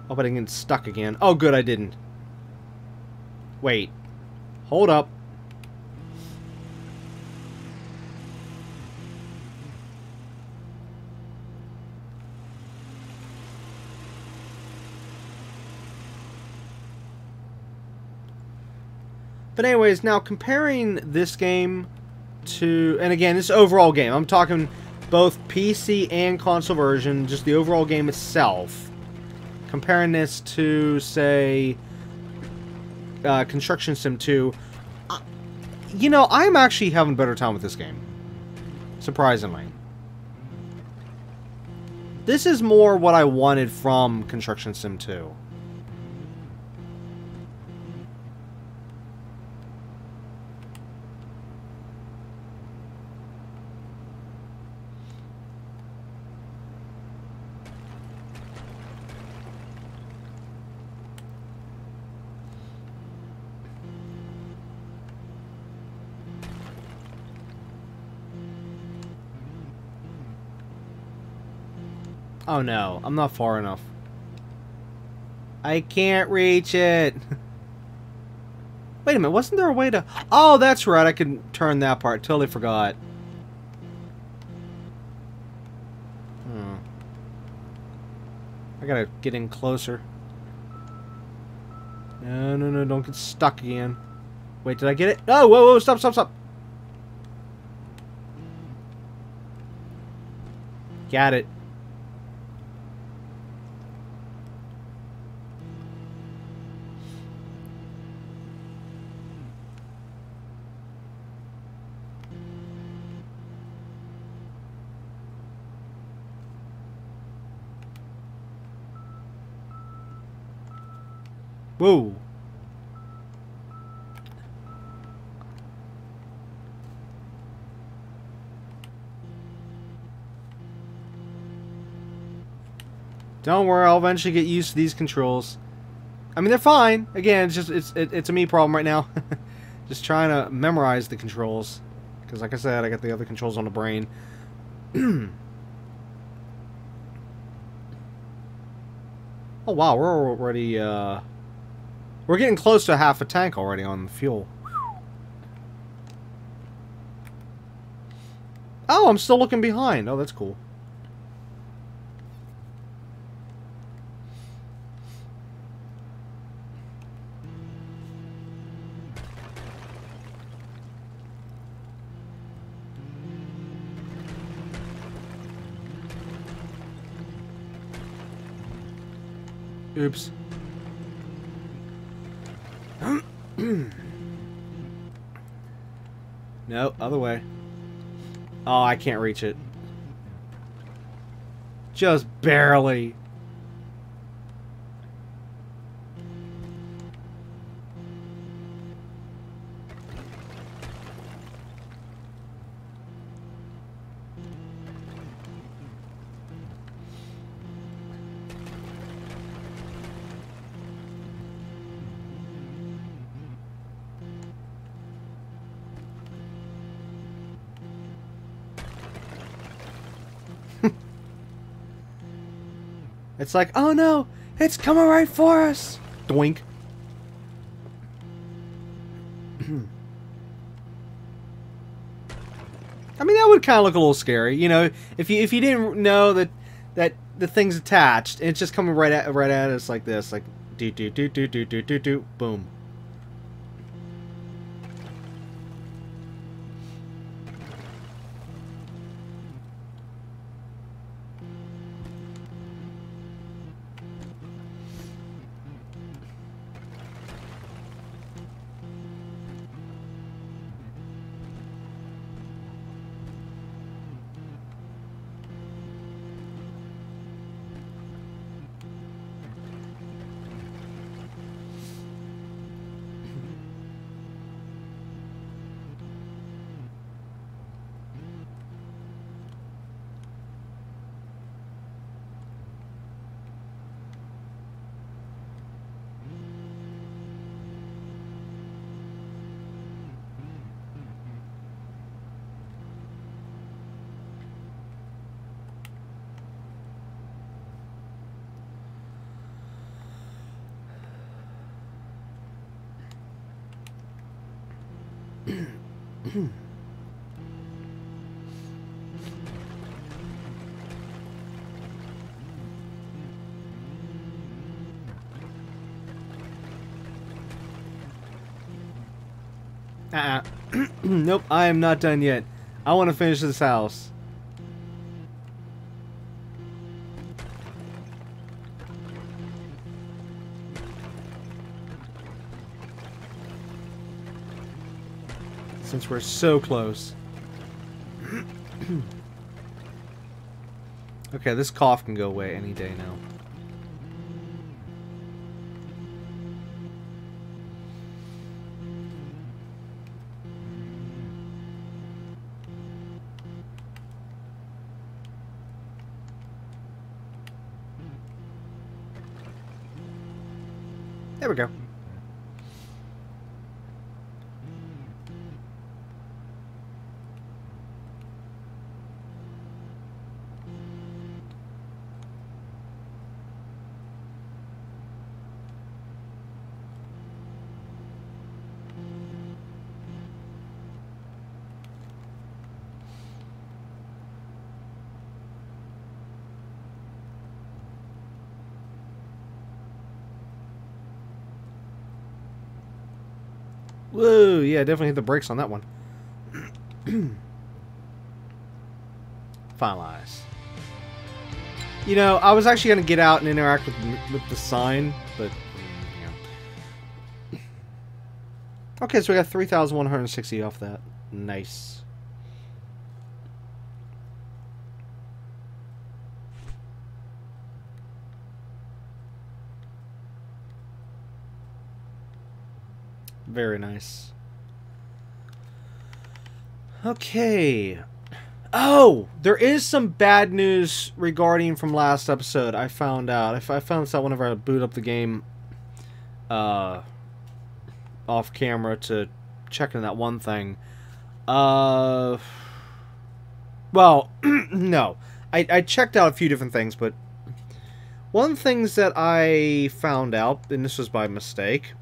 Hope I didn't get stuck again. Oh, good, I didn't. Wait. Hold up. But anyways, now comparing this game to, and again, this overall game, I'm talking both PC and console version, just the overall game itself. Comparing this to, say, Construction Sim 2, you know, I'm actually having a better time with this game. Surprisingly. This is more what I wanted from Construction Sim 2. Oh no, I'm not far enough. I can't reach it. Wait a minute, wasn't there a way to... Oh, that's right, I can turn that part. Totally forgot. I gotta get in closer. No, no, no, don't get stuck again. Wait, did I get it? Oh, whoa, whoa, stop, stop, stop. Got it. Whoa. Don't worry, I'll eventually get used to these controls. I mean, they're fine. Again, it's just it's a me problem right now. Just trying to memorize the controls, because like I said, I got the other controls on the brain. Oh wow, we're already we're getting close to half a tank already on the fuel. Oh, I'm still looking behind. Oh, that's cool. Oops. No, other way. Oh, I can't reach it. Just barely. It's like, oh no, it's coming right for us. Doink. I mean, that would kind of look a little scary, you know, if you didn't know that the thing's attached and it's just coming right at us like this, like do do do do do do do do, boom. Nope, I am not done yet. I want to finish this house. Since we're so close. Okay, this cough can go away any day now. There we go. Whoa, yeah, definitely hit the brakes on that one. Finalize. You know, I was actually going to get out and interact with the sign, but, yeah. Okay, so we got 3,160 off that. Nice. Very nice. Okay. Oh, there is some bad news regarding from last episode. I found out. I found this out whenever I boot up the game off camera to check in that one thing. Well, no. I checked out a few different things, but one of the things that I found out, and this was by mistake,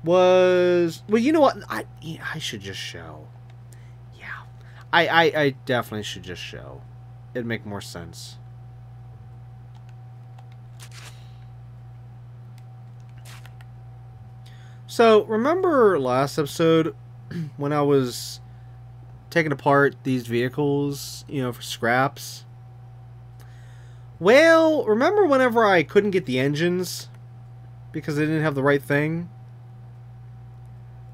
was, well, you know what? I should just show. Yeah. I definitely should just show. It'd make more sense. So, remember last episode when I was taking apart these vehicles, you know, for scraps? Well, remember whenever I couldn't get the engines because they didn't have the right thing?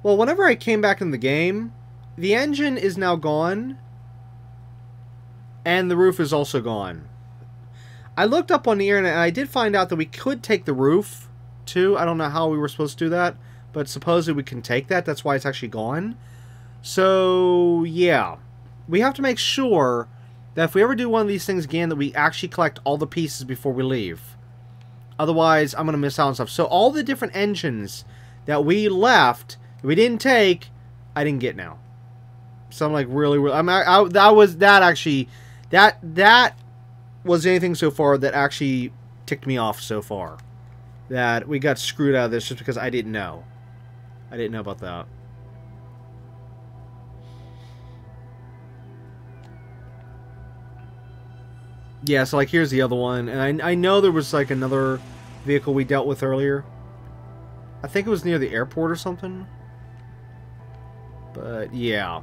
Well, whenever I came back in the game, the engine is now gone, and the roof is also gone. I looked up on the internet, and I did find out that we could take the roof, too. I don't know how we were supposed to do that, but supposedly we can take that. That's why it's actually gone. So, yeah. We have to make sure that if we ever do one of these things again, that we actually collect all the pieces before we leave. Otherwise, I'm going to miss out on stuff. So, all the different engines that we left, we didn't take, I didn't get now. So I'm like really that was anything so far that actually ticked me off so far. That we got screwed out of this just because I didn't know. I didn't know about that. Yeah, so like here's the other one, and I know there was like another vehicle we dealt with earlier. I think it was near the airport or something. But, yeah.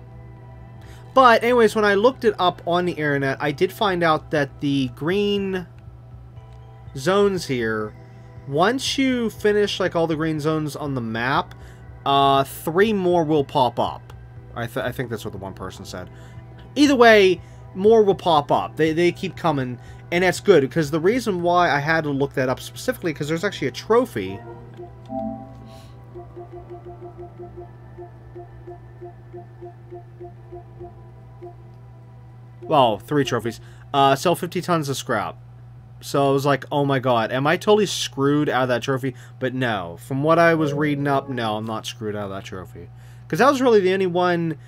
But, anyways, when I looked it up on the internet, I did find out that the green zones here, once you finish, like, all the green zones on the map, 3 more will pop up. I think that's what the one person said. Either way, more will pop up. They keep coming, and that's good, because the reason why I had to look that up specifically, because there's actually a trophy. Well, 3 trophies. Sell 50 tons of scrap. So I was like, oh my god, am I totally screwed out of that trophy? But no. From what I was reading up, no, I'm not screwed out of that trophy. Because that was really the only one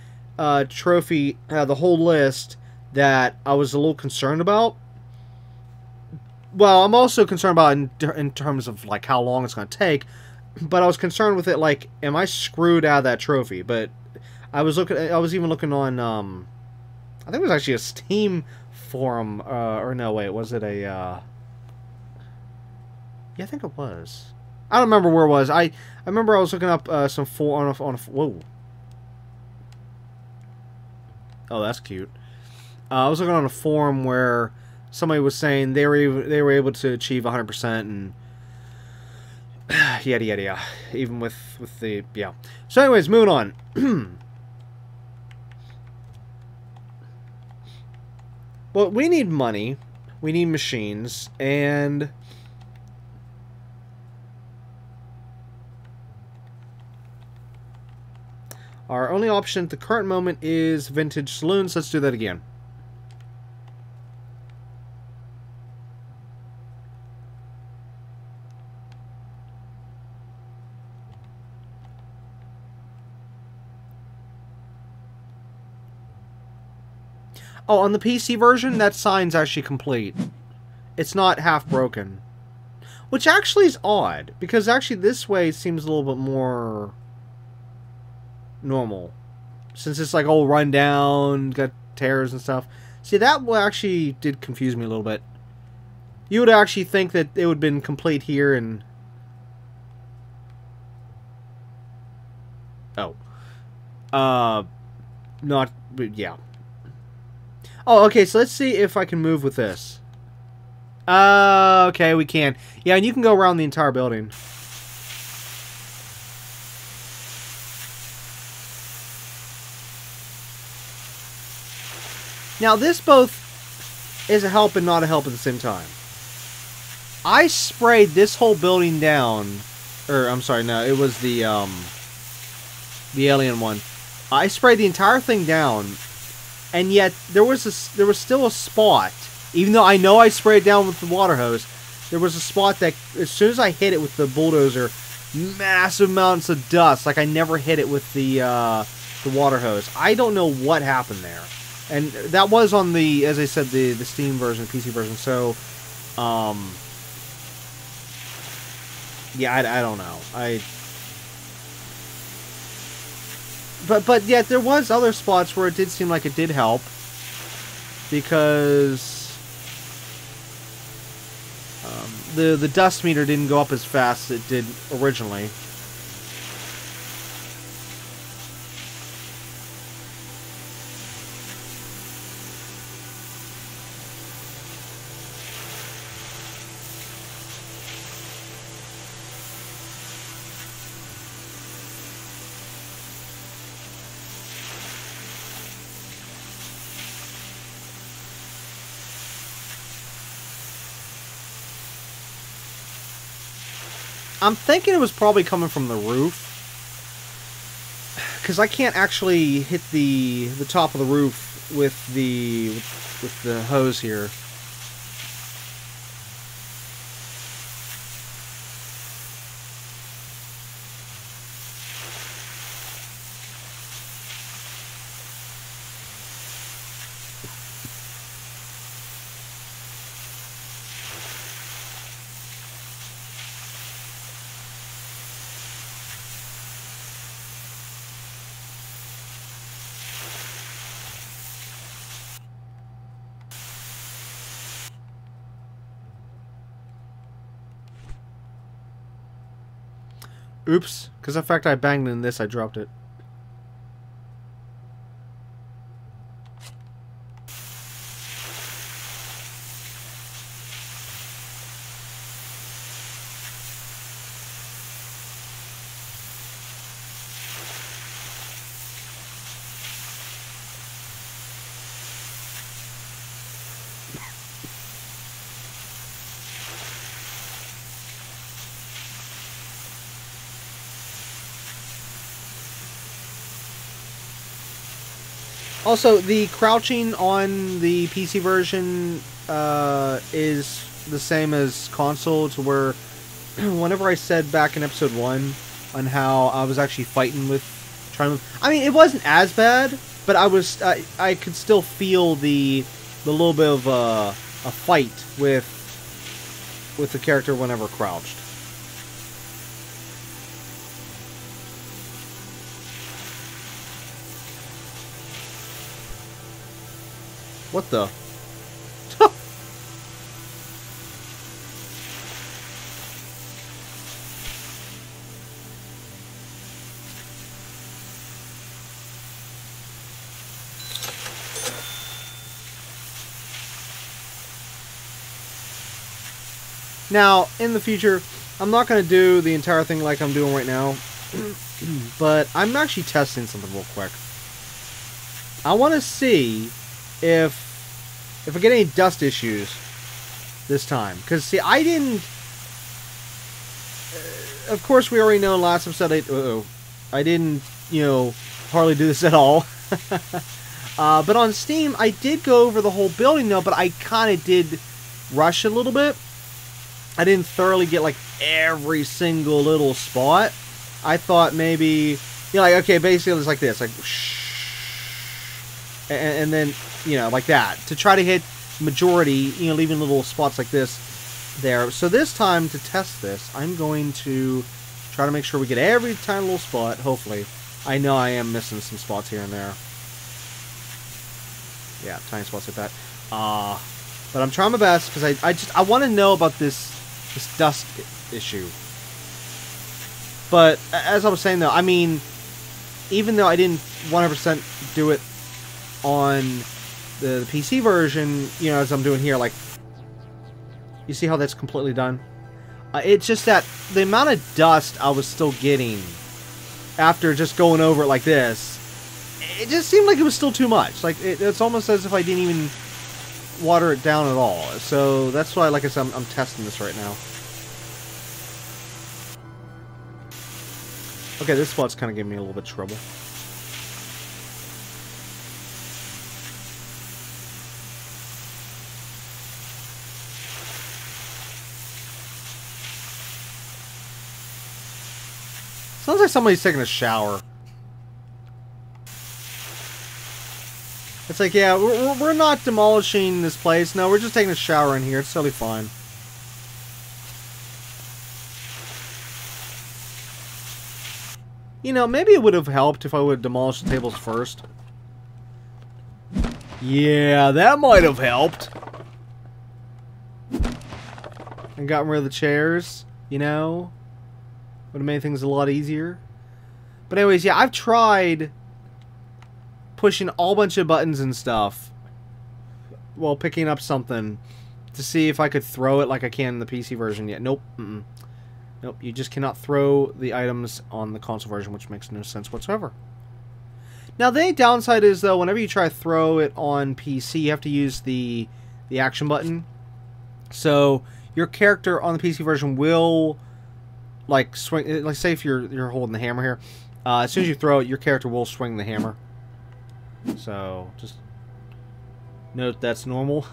trophy out of the whole list that I was a little concerned about. Well, I'm also concerned about in terms of like how long it's going to take. but I was concerned with it. Like, am I screwed out of that trophy? But I was even looking on. I think it was actually a Steam forum. Or no, wait, was it a? Yeah, I think it was. I don't remember where it was. I remember I was looking up some whoa. Oh, that's cute. I was looking on a forum where somebody was saying they were able to achieve 100% and yada yada yada. Even with the yeah. So, anyways, moving on. Well, we need money, we need machines, and our only option at the current moment is vintage saloons. Let's do that again. Oh, on the PC version, that sign's actually complete. It's not half broken. Which actually is odd, because actually this way seems a little bit more normal. Since it's like all run down, got tears and stuff. See, that actually did confuse me a little bit. You would actually think that it would have been complete here and... Oh. Not... yeah. Oh, okay, so let's see if I can move with this. Okay, we can. Yeah, and you can go around the entire building. Now, this both is a help and not a help at the same time. I sprayed this whole building down. Or, I'm sorry, no, it was the alien one. I sprayed the entire thing down. And yet, there was still a spot, even though I know I sprayed down with the water hose, there was a spot that, as soon as I hit it with the bulldozer, massive amounts of dust, like I never hit it with the water hose. I don't know what happened there. And that was on the, as I said, the Steam version, PC version, so, yeah, I don't know. But yet there was other spots where it did seem like it did help, because the dust meter didn't go up as fast as it did originally. I'm thinking it was probably coming from the roof, because I can't actually hit the top of the roof with the hose here. Oops, because in fact I banged in this, I dropped it. Also, the crouching on the PC version is the same as console, to where whenever I said back in episode 1 on how I was actually fighting with trying to... I mean, it wasn't as bad, but I could still feel the little bit of a fight with the character whenever crouched. What the? Now, in the future, I'm not going to do the entire thing like I'm doing right now, but I'm actually testing something real quick. I want to see if I get any dust issues this time. Because, see, I didn't... of course, we already know in last episode, I didn't, you know, hardly do this at all. But on Steam, I did go over the whole building, though, but I kind of did rush a little bit. I didn't thoroughly get, like, every single little spot. I thought maybe, you know, like, okay, basically it's like this, like, and then, you know, like that, to try to hit majority, you know, leaving little spots like this there. So this time, to test this, I'm going to try to make sure we get every tiny little spot, hopefully. I know I am missing some spots here and there. Yeah, tiny spots like that. But I'm trying my best, because I want to know about this dust issue. But, as I was saying, though, I mean, even though I didn't 100% do it on the PC version, you know, as I'm doing here, like, you see how that's completely done? It's just that the amount of dust I was still getting after just going over it like this, it just seemed like it was still too much. Like, it's almost as if I didn't even water it down at all. So that's why, like I said, I'm testing this right now. Okay, this spot's kind of giving me a little bit of trouble. Sounds like somebody's taking a shower. It's like, yeah, we're not demolishing this place. No, we're just taking a shower in here. It's totally fine. You know, maybe it would have helped if I would have demolished the tables first. Yeah, that might have helped. And gotten rid of the chairs, you know? Would have made things a lot easier. But anyways, yeah, I've tried pushing a whole bunch of buttons and stuff while picking up something to see if I could throw it like I can in the PC version yet. Nope. Nope, you just cannot throw the items on the console version, which makes no sense whatsoever. Now, the downside is, though, whenever you try to throw it on PC, you have to use the action button. So, your character on the PC version will, like, swing... Like, say if you're holding the hammer here. As soon as you throw it, your character will swing the hammer. So, just note that's normal.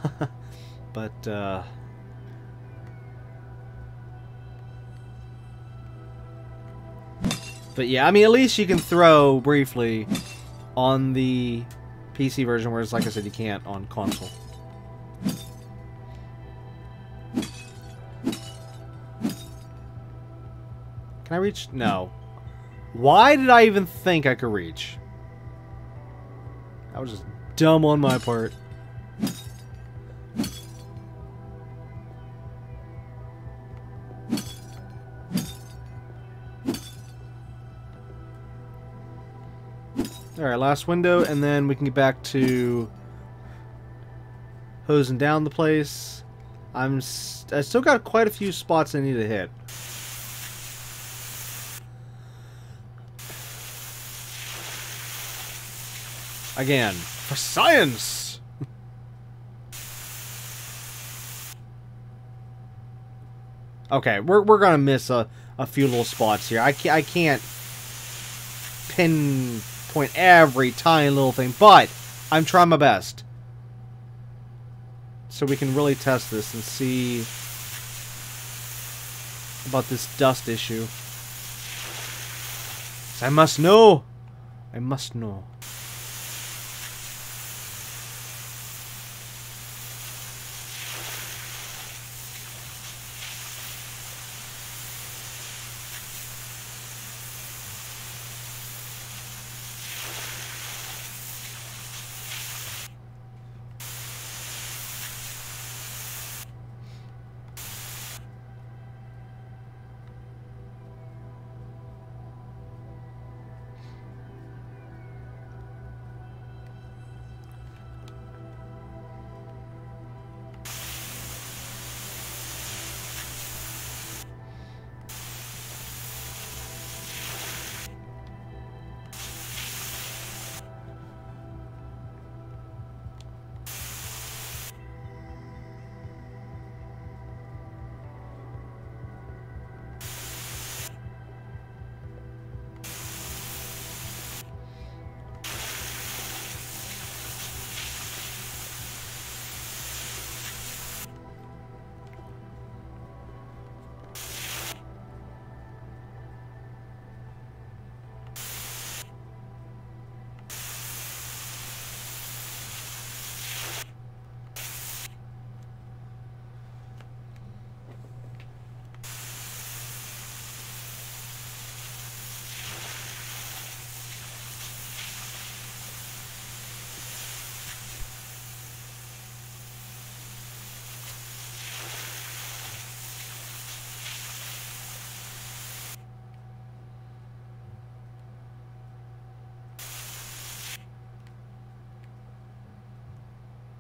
But, But yeah, I mean, at least you can throw briefly on the PC version, whereas, like I said, you can't on console. Can I reach? No. Why did I even think I could reach? That was just dumb on my part. Alright, last window, and then we can get back to hosing down the place. I still got quite a few spots I need to hit. Again, for science! Okay, we're gonna miss a few little spots here. I can't pinpoint every tiny little thing, but I'm trying my best. So we can really test this and see about this dust issue. I must know. I must know.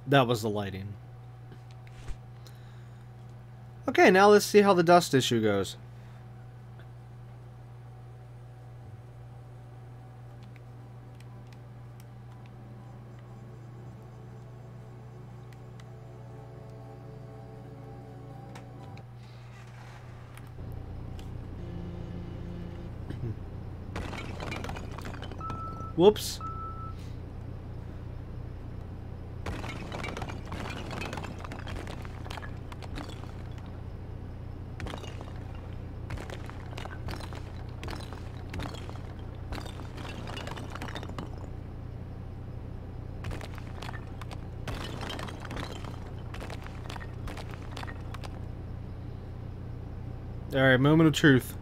That was the lighting. Okay, now let's see how the dust issue goes. Whoops. Alright, moment of truth.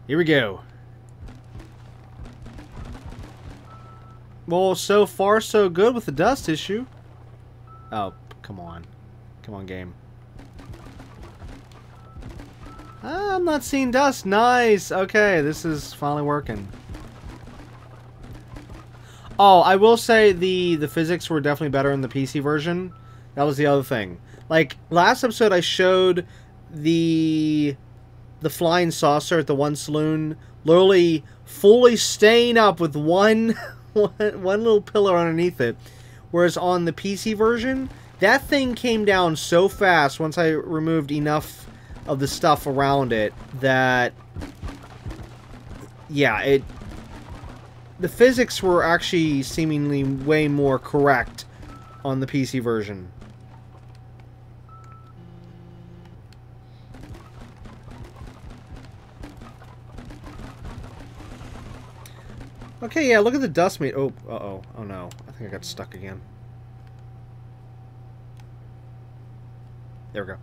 Here we go. Well, so far so good with the dust issue. Oh, come on. Come on, game. I'm not seeing dust. Nice. Okay, this is finally working. Oh, I will say the physics were definitely better in the PC version. That was the other thing. Like, last episode I showed the flying saucer at the one saloon literally fully staying up with one little pillar underneath it, whereas on the PC version that thing came down so fast once I removed enough of the stuff around it that, yeah, the physics were actually seemingly way more correct on the PC version. Okay, yeah, look at the dust meter. Oh, uh-oh. Oh, no. I think I got stuck again. There we go.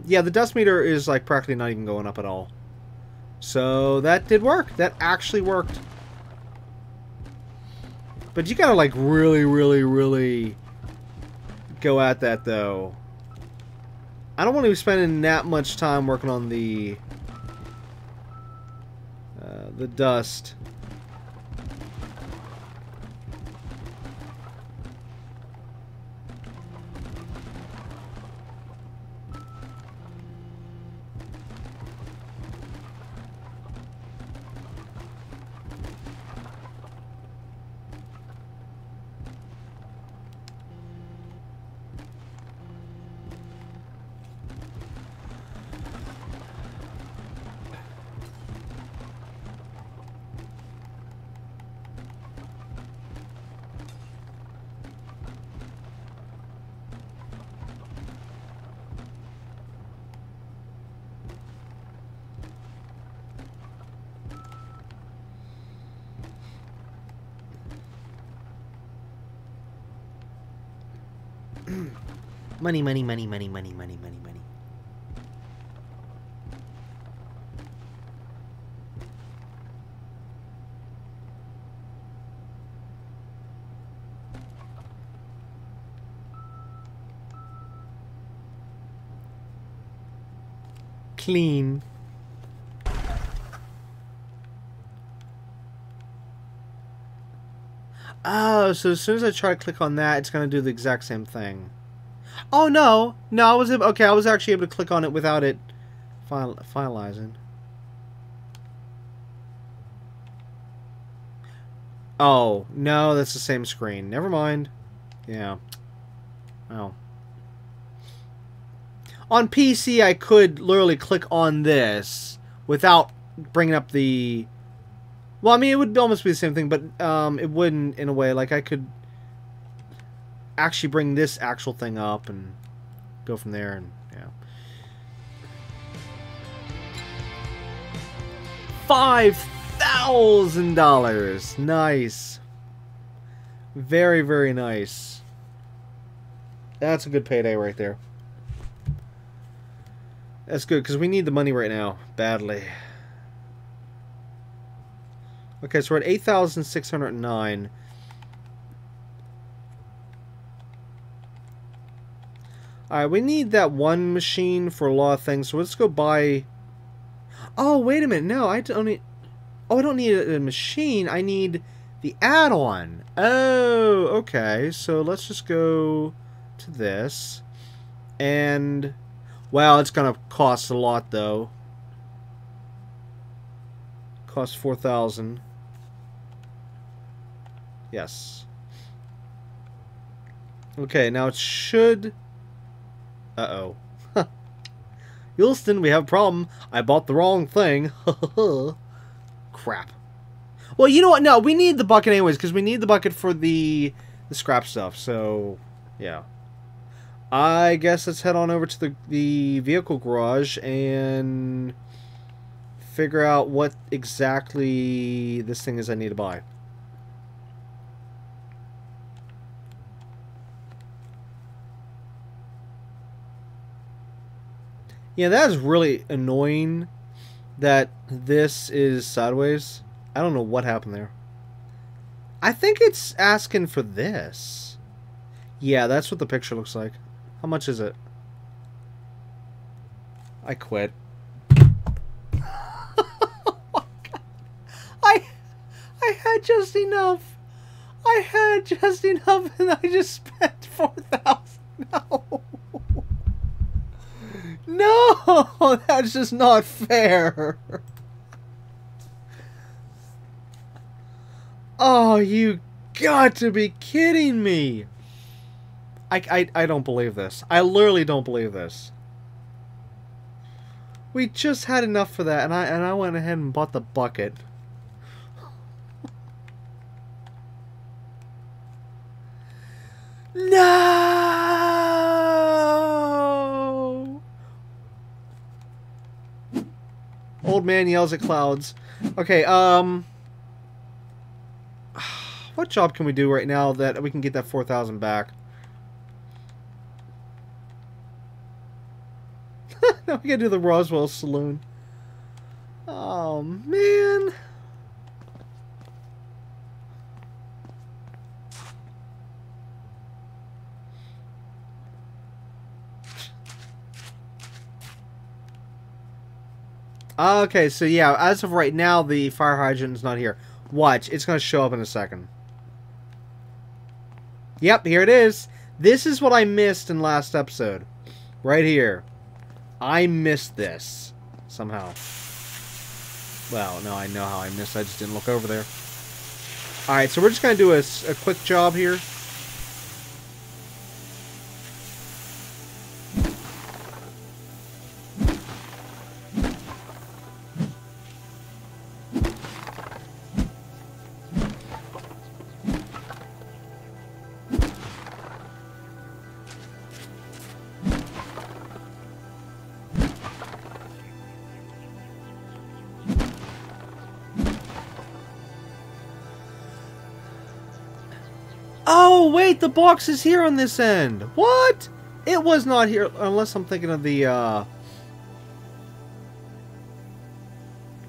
Yeah, the dust meter is, like, practically not even going up at all. So, that did work. That actually worked. But you gotta, like, really, really, really go at that, though. I don't want to be spending that much time working on the dust. Money, money, money, money, money, money, money, money. Clean. Oh, so as soon as I try to click on that, it's going to do the exact same thing. Oh, no. No, I was able, okay, I was actually able to click on it without it finalizing. Oh, no, that's the same screen. Never mind. Yeah. Oh. On PC, I could literally click on this without bringing up the... Well, I mean, it would almost be the same thing, but it wouldn't in a way. Like, I could actually bring this actual thing up and go from there, and yeah. $5,000! Nice. Very, very nice. That's a good payday right there. That's good, because we need the money right now. Badly. Okay, so we're at 8,609. Alright, we need that one machine for a lot of things, so let's go buy... Oh, wait a minute, no, I don't need... Oh, I don't need a machine, I need The add-on. Oh, okay. So let's just go to this. And, wow, it's going to cost a lot, though. Cost 4,000. Yes. Okay, now it should... Uh-oh. Houston, we have a problem. I bought the wrong thing. Crap. Well, you know what? No, we need the bucket anyways, because we need the bucket for the scrap stuff. So, yeah. I guess let's head on over to the vehicle garage and figure out what exactly this thing is I need to buy. Yeah, that is really annoying that this is sideways. I don't know what happened there. I think it's asking for this. Yeah, that's what the picture looks like. How much is it? I quit. I had just enough. I had just enough and I just spent 4,000. No. No, that's just not fair. Oh, you got to be kidding me. I don't believe this. I literally don't believe this. We just had enough for that, and I went ahead and bought the bucket. No! Old man yells at clouds. Okay, what job can we do right now that we can get that 4,000 back? Now we gotta do the Roswell Saloon. Oh, man. Okay, so yeah, as of right now, the fire hydrant is not here. Watch, it's gonna show up in a second. Yep, here it is. This is what I missed in last episode. Right here. I missed this. Somehow. Well, no, I know how I missed. I just didn't look over there. Alright, so we're just going to do a quick job here. Oh, wait, the box is here on this end. What? It was not here, unless I'm thinking of the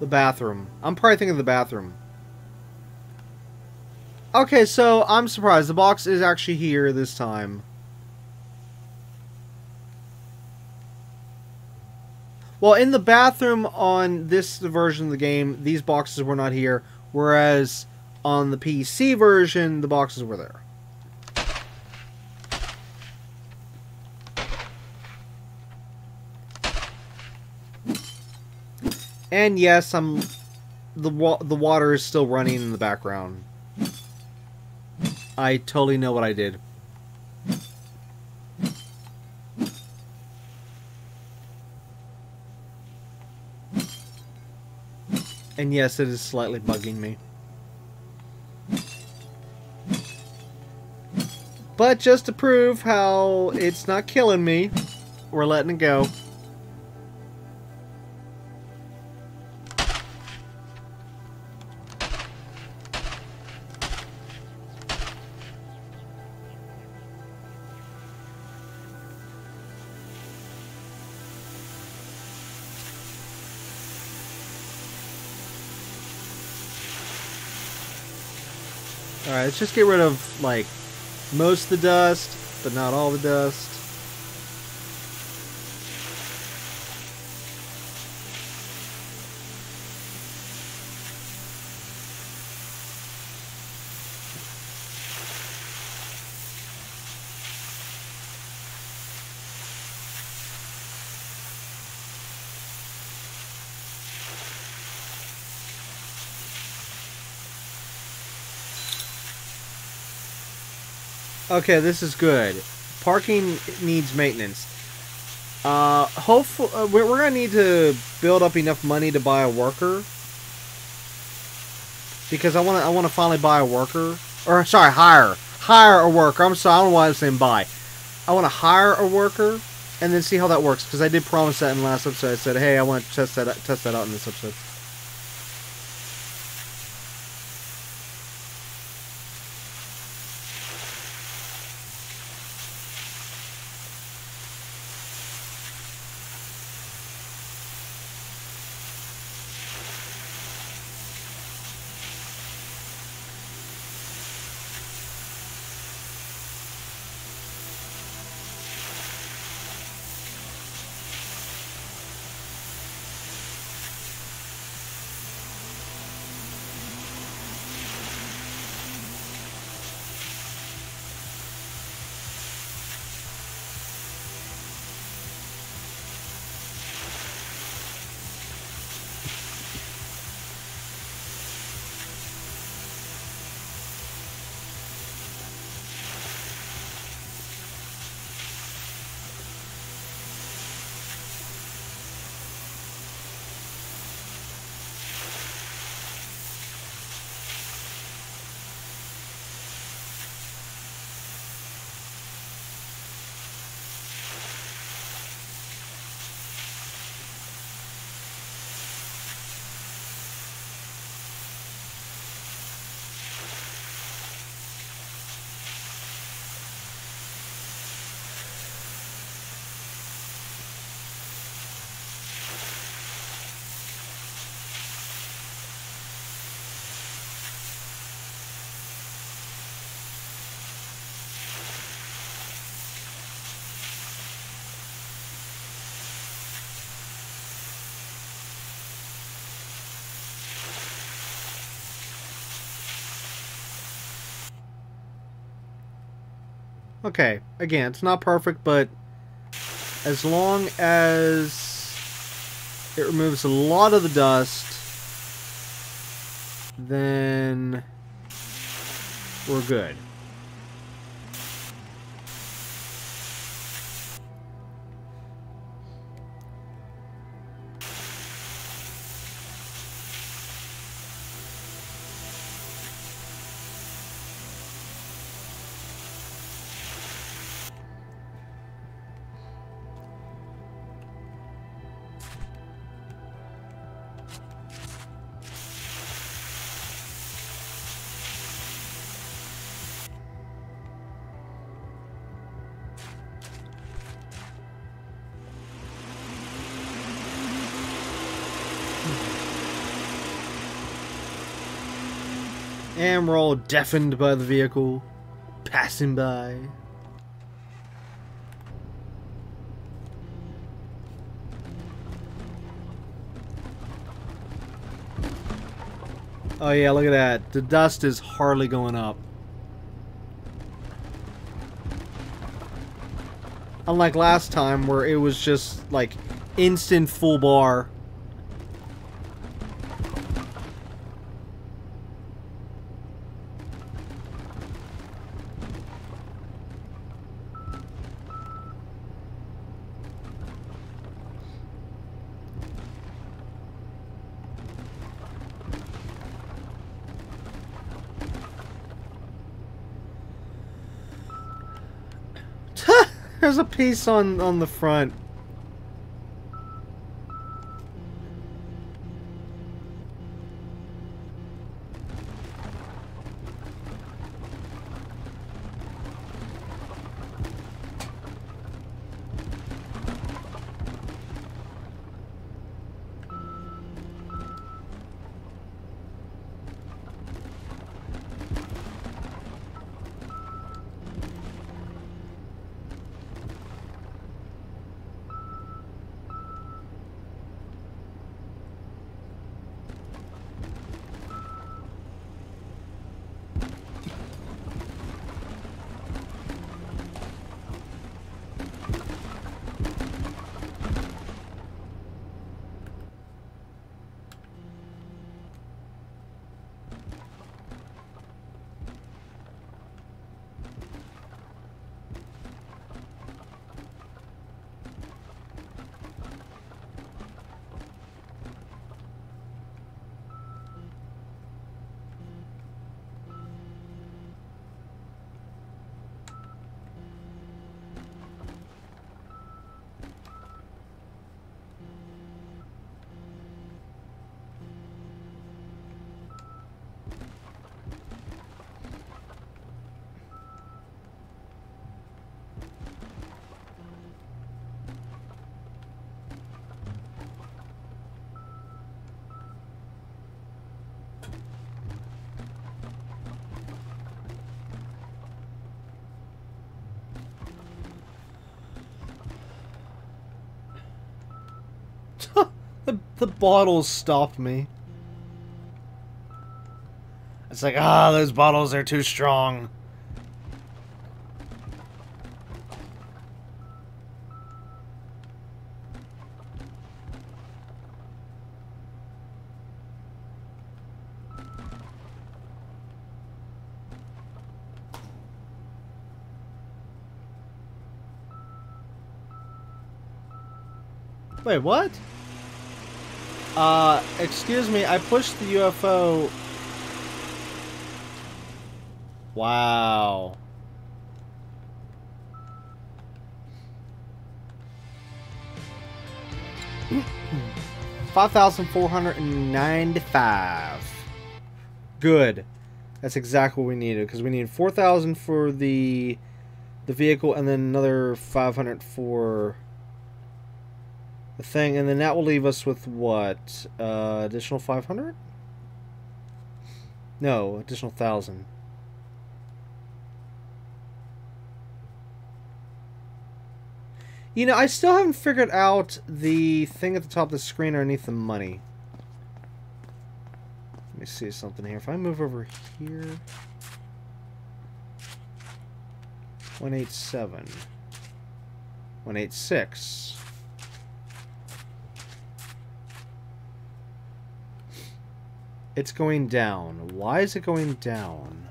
bathroom. I'm probably thinking of the bathroom. Okay, so I'm surprised. The box is actually here this time. Well, in the bathroom on this version of the game, these boxes were not here, whereas on the PC version, the boxes were there. And yes, the water is still running in the background. I totally know what I did. And yes, it is slightly bugging me. But just to prove how it's not killing me, we're letting it go. Alright, let's just get rid of, like, most of the dust, but not all the dust. Okay, this is good. Parking needs maintenance. Hopefully, we're gonna need to build up enough money to buy a worker. Because I wanna finally buy a worker. Or, sorry, hire a worker. I'm sorry, I don't know why I'm saying buy. I want to hire a worker and then see how that works. Because I did promise that in the last episode. I said, hey, I want to test that out in this episode. Okay, again, it's not perfect, but as long as it removes a lot of the dust, then we're good. And we're all deafened by the vehicle passing by. Oh yeah, look at that. The dust is hardly going up. Unlike last time where it was just like instant full bar. There's a piece on the front. The bottles stopped me. It's like, those bottles are too strong. Wait, what? Excuse me, I pushed the UFO. Wow. $5,495. Good. That's exactly what we needed, because we need 4,000 for the vehicle, and then another 500 for the thing, and then that will leave us with what? Additional 500? No, additional 1,000. You know, I still haven't figured out the thing at the top of the screen underneath the money. Let me see something here. If I move over here... 187. 186. It's going down. Why is it going down?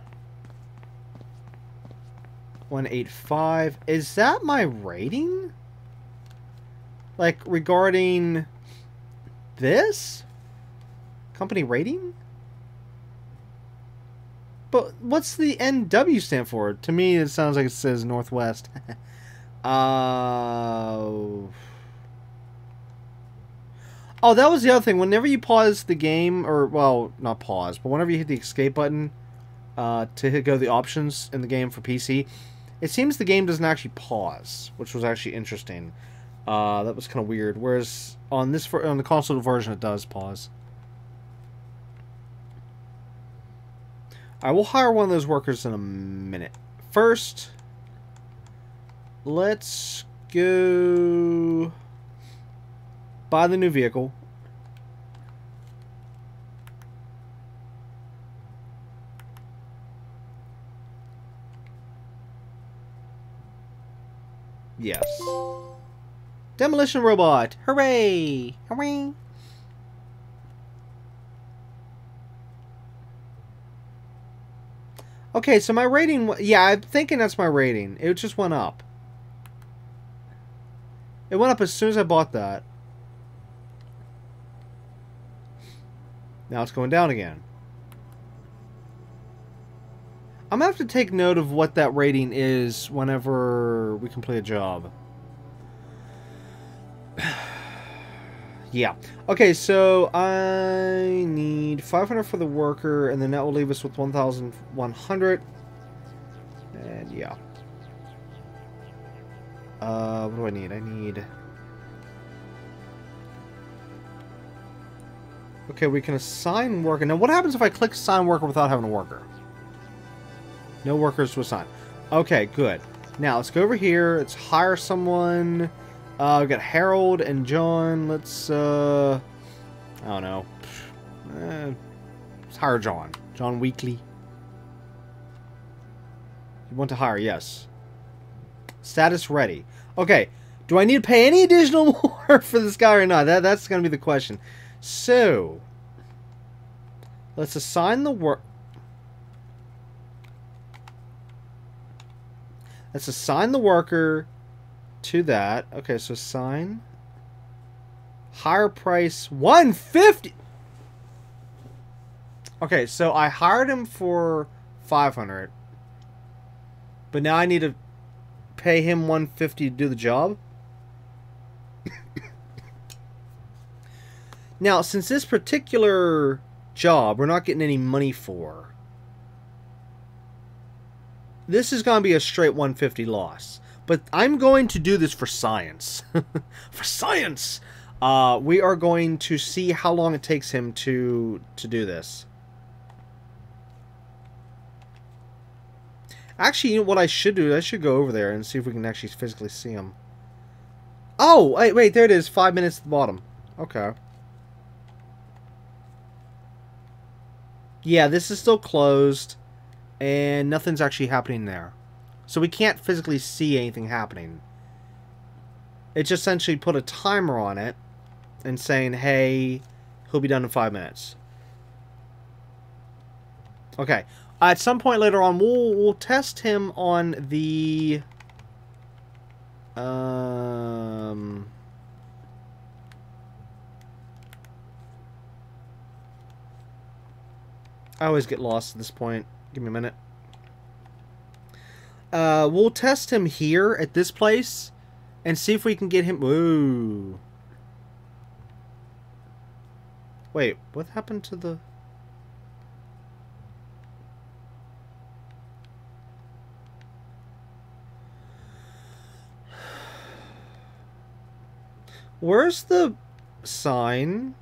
185. Is that my rating? Like, regarding this? Company rating? But what's the NW stand for? To me, it sounds like it says Northwest. Oh, that was the other thing. Whenever you pause the game, or, well, not pause, but whenever you hit the escape button to go to the options in the game for PC, it seems the game doesn't actually pause, which was actually interesting. That was kind of weird. Whereas on the console version, it does pause. I will hire one of those workers in a minute. First, let's go buy the new vehicle. Yes. Demolition robot! Hooray! Hooray! Okay, so my rating... Yeah, I'm thinking that's my rating. It just went up. It went up as soon as I bought that. Now it's going down again. I'm going to have to take note of what that rating is whenever we complete a job. Yeah. Okay, so I need 500 for the worker, and then that will leave us with 1,100. And yeah. What do I need? I need... Okay, we can assign worker. Now, what happens if I click assign worker without having a worker? No workers to assign. Okay, good. Now, let's go over here. Let's hire someone. We've got Harold and John. Let's, I don't know. Let's hire John. John Weekly. You want to hire? Yes. Status ready. Okay. Do I need to pay any additional more for this guy or not? That's going to be the question. So, let's assign the work. Let's assign the worker to that. Okay, so assign. Higher price 150. Okay, so I hired him for 500. But now I need to pay him 150 to do the job. Now, since this particular job we're not getting any money for, this is going to be a straight 150 loss. But I'm going to do this for science. For science! We are going to see how long it takes him to do this. Actually, you know what I should do? I should go over there and see if we can actually physically see him. Oh, wait, there it is. 5 minutes at the bottom. Okay. Yeah, this is still closed, and nothing's actually happening there. So we can't physically see anything happening. It just essentially put a timer on it and saying, hey, he'll be done in 5 minutes. Okay. At some point later on, we'll test him on the... I always get lost at this point. Give me a minute. We'll test him here at this place and see if we can get him... Whoa. Wait, what happened to the... Where's the sign?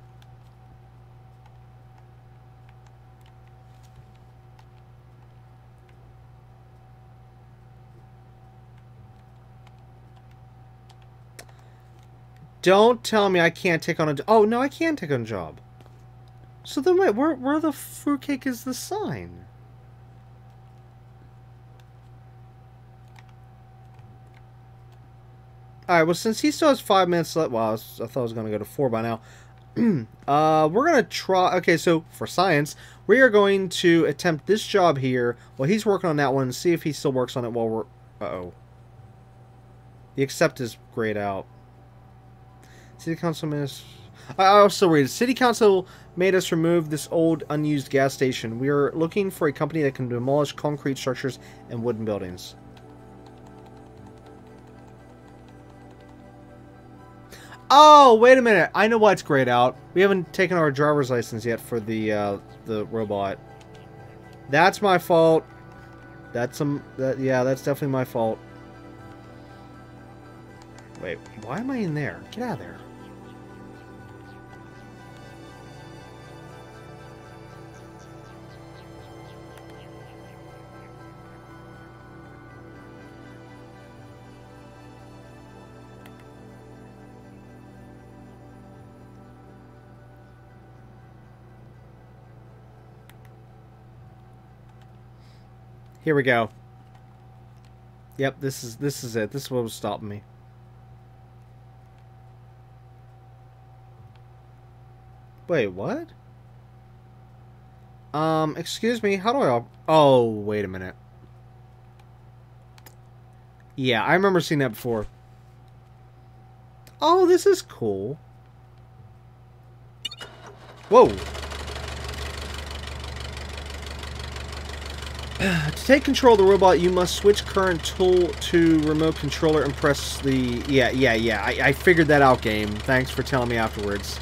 Don't tell me I can't take on a... Oh, no, I can take on a job. So then wait, where the fruitcake is the sign? Alright, well, since he still has 5 minutes left... Well, I thought I was going to go to 4 by now. We're going to try... Okay, so for science, we are going to attempt this job here while he's working on that one and see if he still works on it while we're... Uh-oh. The accept is grayed out. City Council made us... I also read, City Council made us remove this old, unused gas station. We are looking for a company that can demolish concrete structures and wooden buildings. Oh, wait a minute. I know why it's grayed out. We haven't taken our driver's license yet for the robot. That's my fault. Yeah, that's definitely my fault. Wait, why am I in there? Get out of there. Here we go. Yep, this is it. This is what was stopping me. Wait, what? Excuse me, how do I... Oh, wait a minute. Yeah, I remember seeing that before. Oh, this is cool. Whoa. To take control of the robot, you must switch current tool to remote controller and press the... Yeah. I figured that out, game. Thanks for telling me afterwards.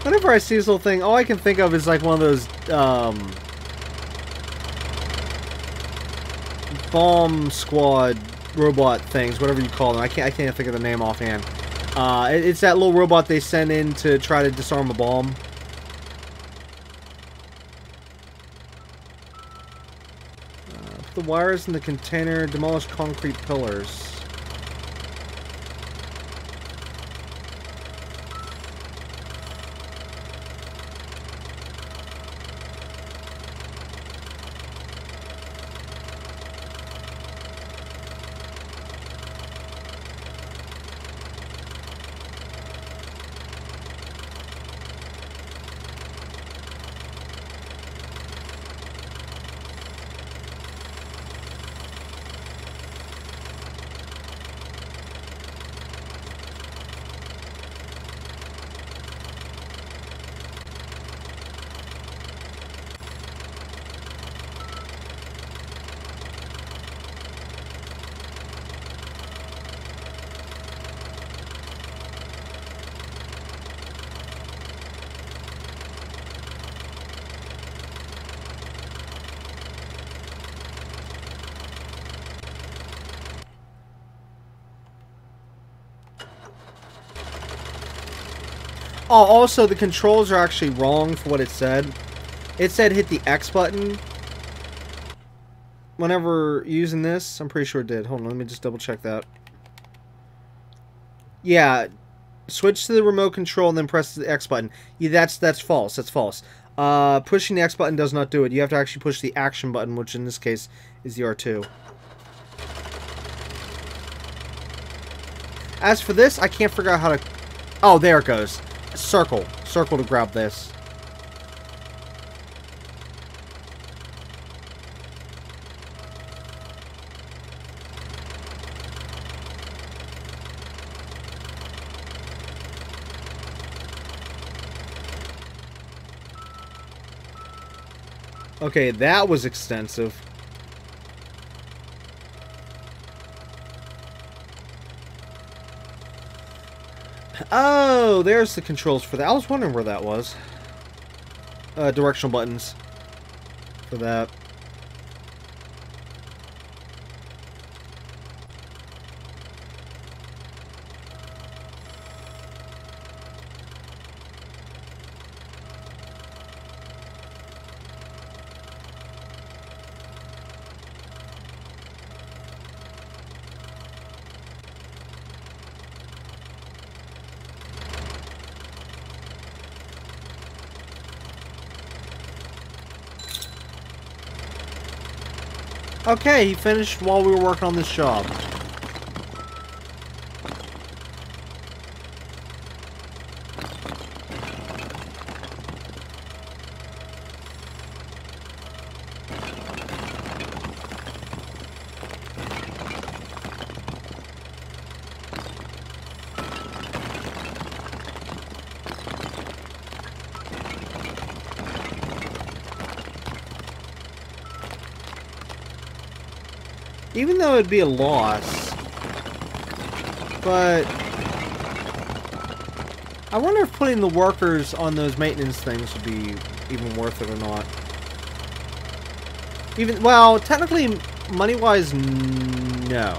Whenever I see this little thing, all I can think of is like one of those bomb squad robot things, whatever you call them. I can't think of the name offhand. It's that little robot they send in to try to disarm a bomb. Put the wires in the container. Demolish concrete pillars. Oh, also, the controls are actually wrong for what it said. It said hit the X button whenever using this. I'm pretty sure it did. Hold on, let me just double check that. Yeah, switch to the remote control and then press the X button. Yeah, that's false. That's false. Pushing the X button does not do it. You have to actually push the action button, which in this case is the R2. As for this, I can't figure out how to... Oh, there it goes. Circle. Circle to grab this. Okay, that was extensive. Oh, there's the controls for that. I was wondering where that was. Directional buttons for that. Okay, he finished while we were working on this job. Even though it'd be a loss, but I wonder if putting the workers on those maintenance things would be even worth it or not. Even, well, technically, money-wise, no.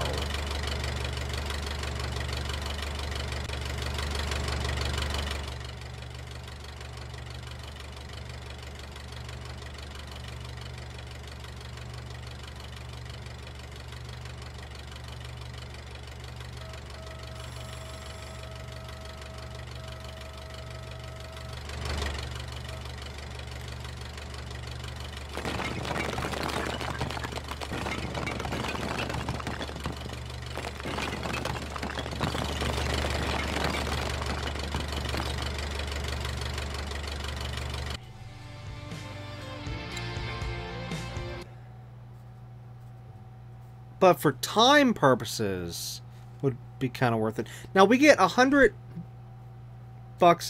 But for time purposes, would be kind of worth it. Now we get $100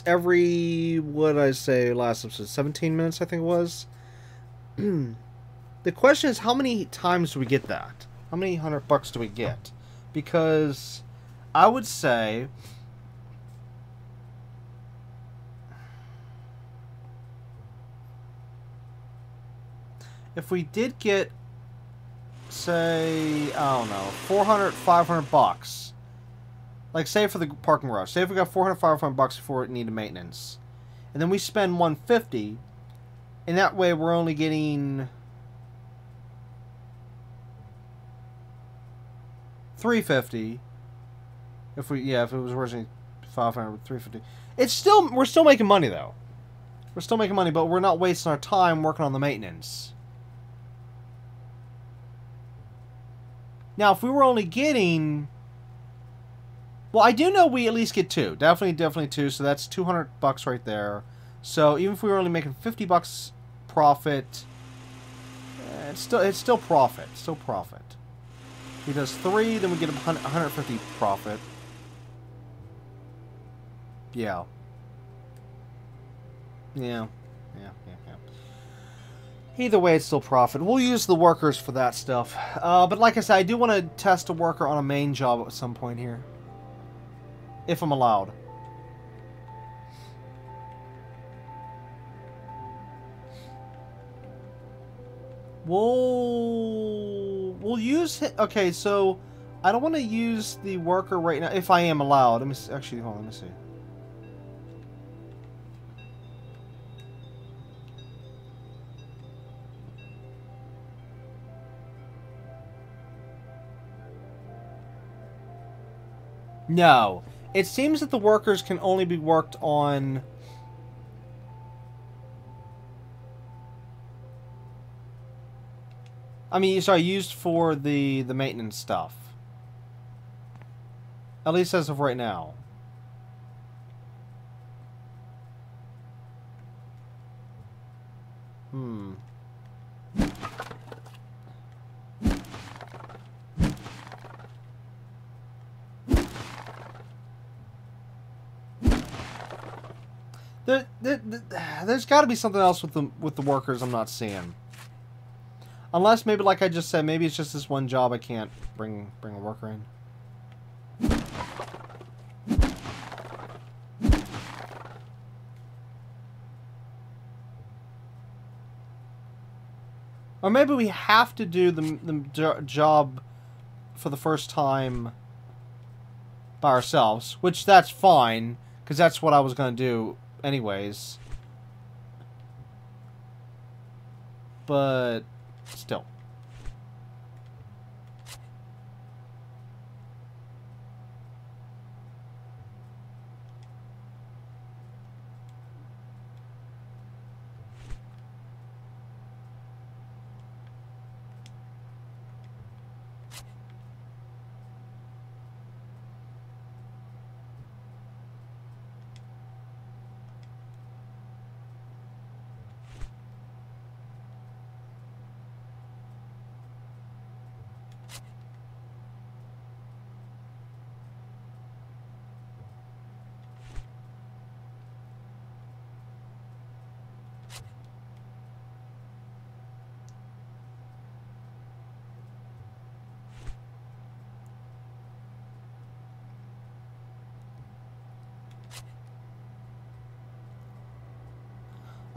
every, what did I say last episode, 17 minutes I think it was. The question is, how many times do we get that? How many $100 do we get? Because I would say if we did get, say, I don't know, 400, 500 bucks. Like, say for the parking garage. Say if we got 400, 500 bucks before it needed maintenance. And then we spend 150. And that way we're only getting $350. If we, yeah, if it was originally 500, 350. It's still, we're still making money though. We're still making money, but we're not wasting our time working on the maintenance. Now, if we were only getting... Well, I do know we at least get two. Definitely two. So that's $200 right there. So even if we were only making $50 profit, it's still profit. Still profit. If he does 3, then we get 150 profit. Yeah. Yeah. Either way, it's still profit. We'll use the workers for that stuff. But like I said, I do want to test a worker on a main job at some point here. If I'm allowed. We'll use... Okay, so I don't want to use the worker right now, if I am allowed. Let me see, actually, hold on, let me see. No. It seems that the workers can only be worked on... I mean, sorry, used for the maintenance stuff. At least as of right now. Hmm. There's got to be something else with the workers I'm not seeing. Unless maybe, like I just said, maybe it's just this one job I can't bring a worker in. Or maybe we have to do the job for the first time by ourselves, which that's fine, because that's what I was going to do anyways. But still.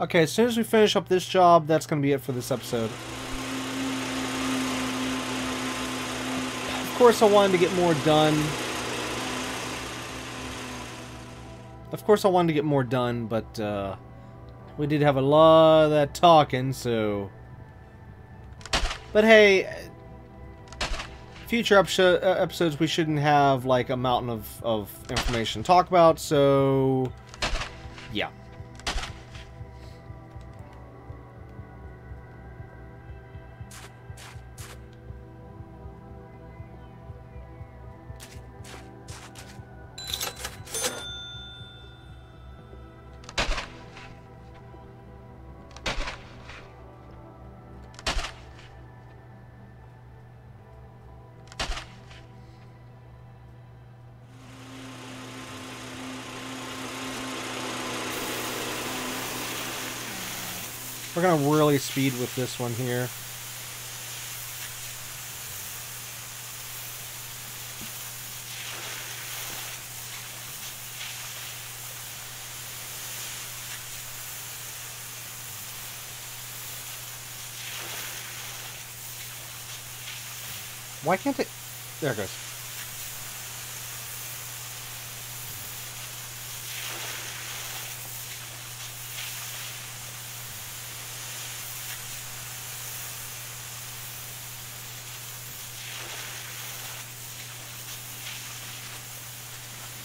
Okay, as soon as we finish up this job, that's going to be it for this episode. Of course, I wanted to get more done. But we did have a lot of that talking, so... But hey, future episodes we shouldn't have, like, a mountain of information to talk about, so... Yeah. We're gonna really speed with this one here. Why can't it? There it goes.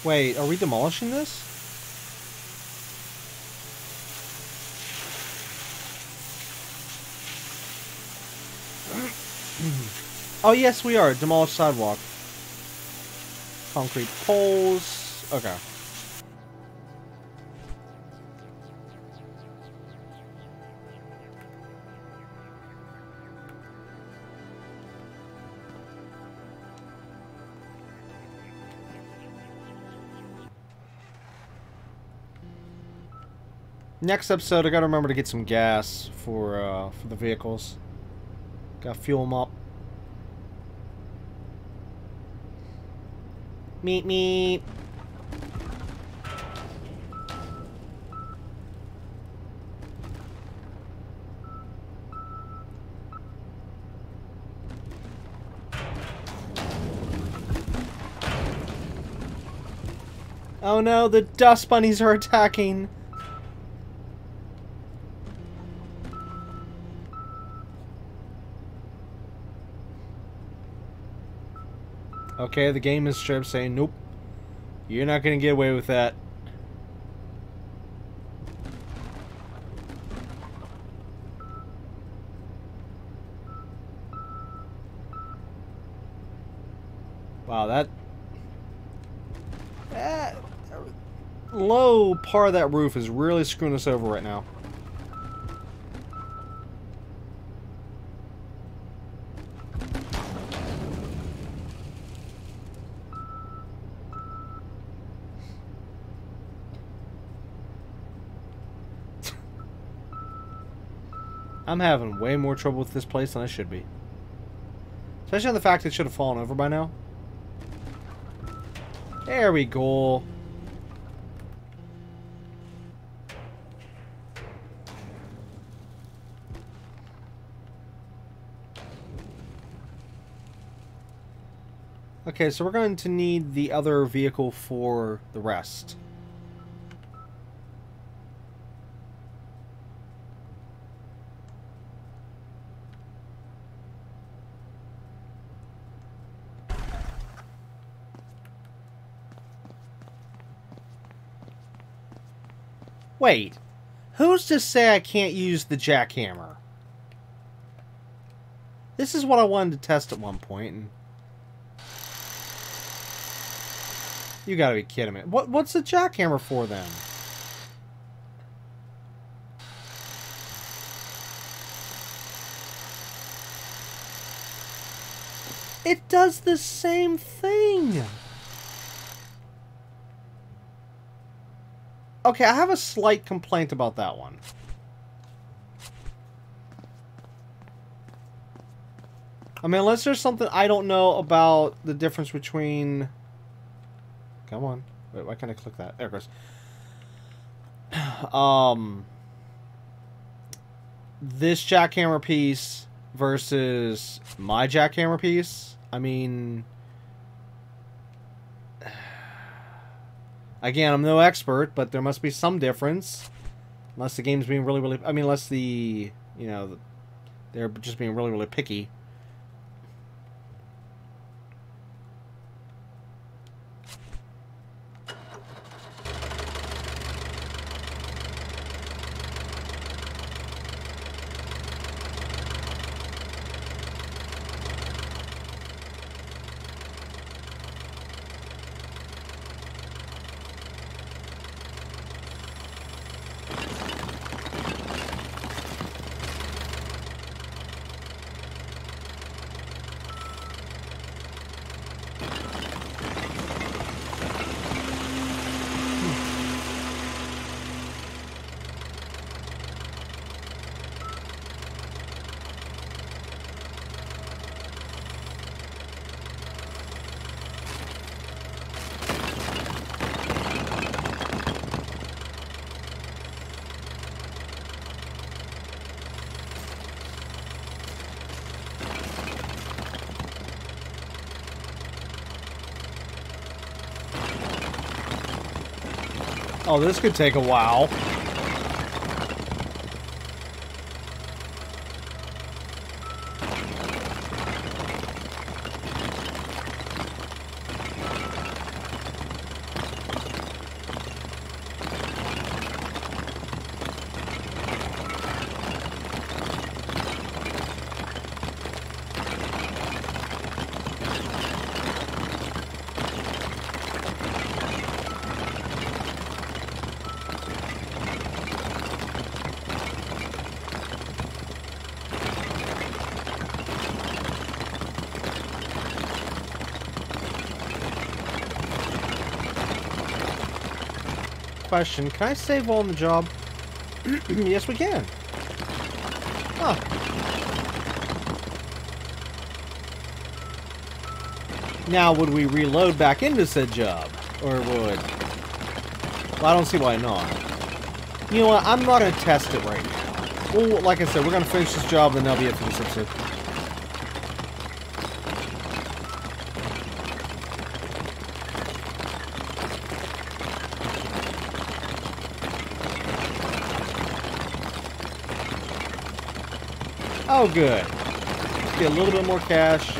Wait, are we demolishing this? Oh, yes, we are. Demolish sidewalk. Concrete poles. Okay. Next episode, I gotta remember to get some gas for the vehicles. Gotta fuel them up. Meet me. Oh no, the dust bunnies are attacking. Okay, the game is straight up saying nope. You're not gonna get away with that. Wow, that low part of that roof is really screwing us over right now. I'm having way more trouble with this place than I should be. Especially on the fact it should have fallen over by now. There we go. Okay, so we're going to need the other vehicle for the rest. Wait, who's to say I can't use the jackhammer? This is what I wanted to test at one point, and you gotta be kidding me. What's the jackhammer for then? It does the same thing. Okay, I have a slight complaint about that one. I mean, unless there's something I don't know about the difference between... Come on. Wait, why can't I click that? There it goes. This jackhammer piece versus my jackhammer piece. I mean... Again, I'm no expert, but there must be some difference. Unless the game's being really, really... I mean, unless the... You know, they're just being really, really picky. Oh, this could take a while. Question, can I save all on the job? Yes, we can. Huh. Now, would we reload back into said job? Or would... Well, I don't see why not. You know what, I'm not going to test it right now. Well, like I said, we're going to finish this job, then that'll be it for this episode. Oh, good. Get a little bit more cash.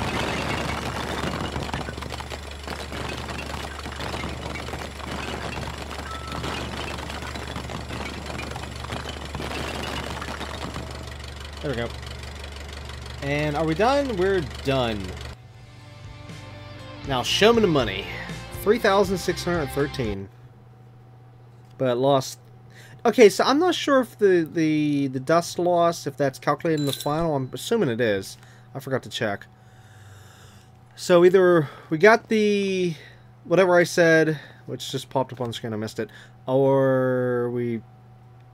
There we go. And are we done? We're done. Now, show me the money. 3,613. But lost. Okay, so I'm not sure if the dust loss, if that's calculated in the final. I'm assuming it is. I forgot to check. So either we got the whatever I said, which just popped up on the screen, I missed it, or we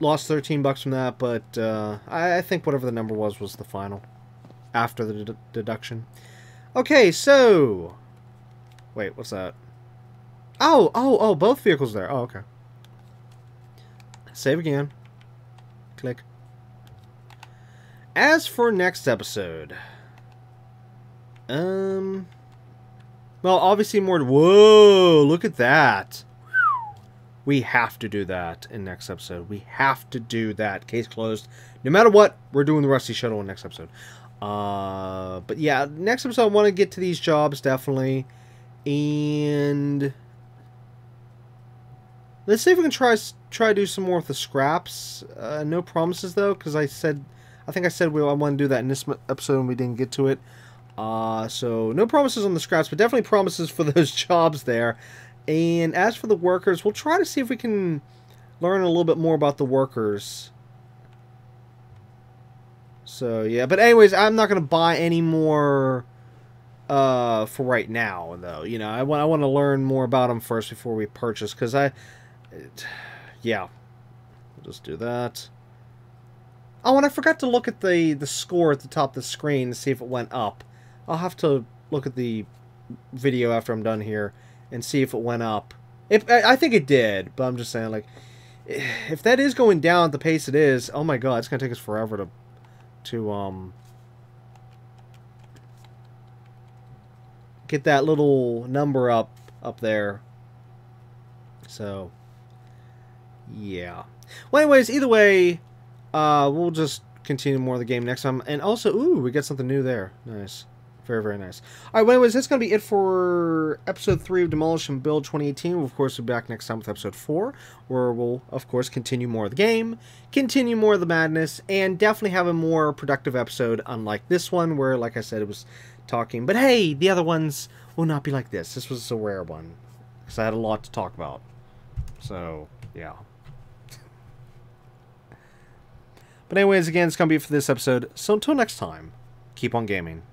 lost 13 bucks from that, but I think whatever the number was the final after the deduction. Okay, so wait, what's that? Oh, both vehicles there. Oh, okay. Save again. Click. As for next episode, well, obviously more. Whoa! Look at that. We have to do that in next episode. We have to do that. Case closed. No matter what, we're doing the Rusty Shuttle in next episode. But yeah, next episode I want to get to these jobs definitely, and let's see if we can try to do some more with the scraps. No promises though, because I think I said I want to do that in this episode and we didn't get to it. So no promises on the scraps, but definitely promises for those jobs there. And as for the workers, we'll try to see if we can learn a little bit more about the workers. So yeah, but anyways, I'm not going to buy any more for right now, though. You know, I want to learn more about them first before we purchase, because yeah, we'll just do that. Oh, and I forgot to look at the score at the top of the screen to see if it went up. I'll have to look at the video after I'm done here and see if it went up. I think it did, but I'm just saying, like, if that is going down at the pace it is, oh my god, it's going to take us forever to get that little number up there. So, yeah. Well, anyways, either way, we'll just continue more of the game next time. And also, ooh, we got something new there. Nice. Very, very nice. Alright, well, anyways, that's going to be it for Episode 3 of Demolish and Build 2018. We'll, of course, be back next time with Episode 4, where we'll, of course, continue more of the game, continue more of the madness, and definitely have a more productive episode, unlike this one, where, like I said, it was talking. But hey, the other ones will not be like this. This was a rare one, because I had a lot to talk about. So, yeah. But anyways, again, it's going to be it for this episode. So until next time, keep on gaming.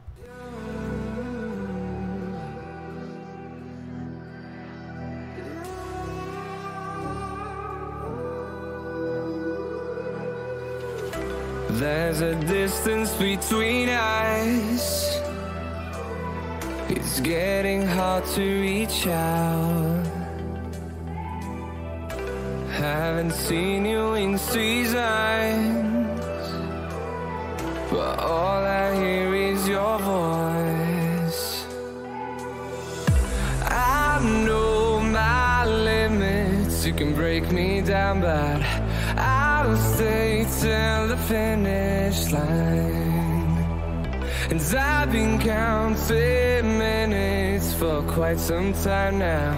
There's a distance between us. It's getting hard to reach out. Haven't seen you in seasons, but all I hear is your voice. I know my limits. You can break me down, but I'll stay till the finish line. And I've been counting minutes for quite some time now,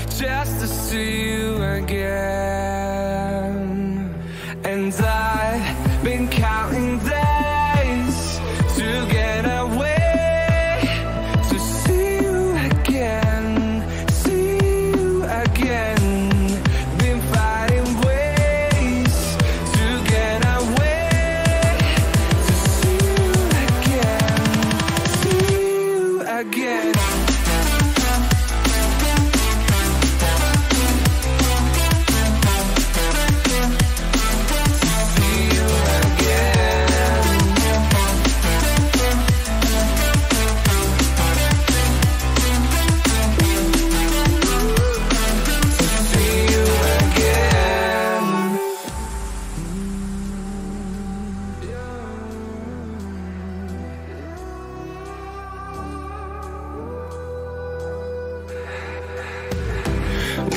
just to see you again. And I've been counting days to get away, to see you again, see you again. Been fighting ways to get away, to see you again, see you again.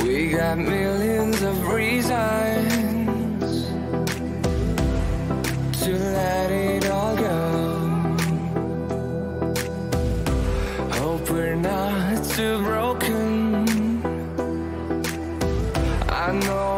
We got millions of reasons to let it all go. Hope we're not too broken. I know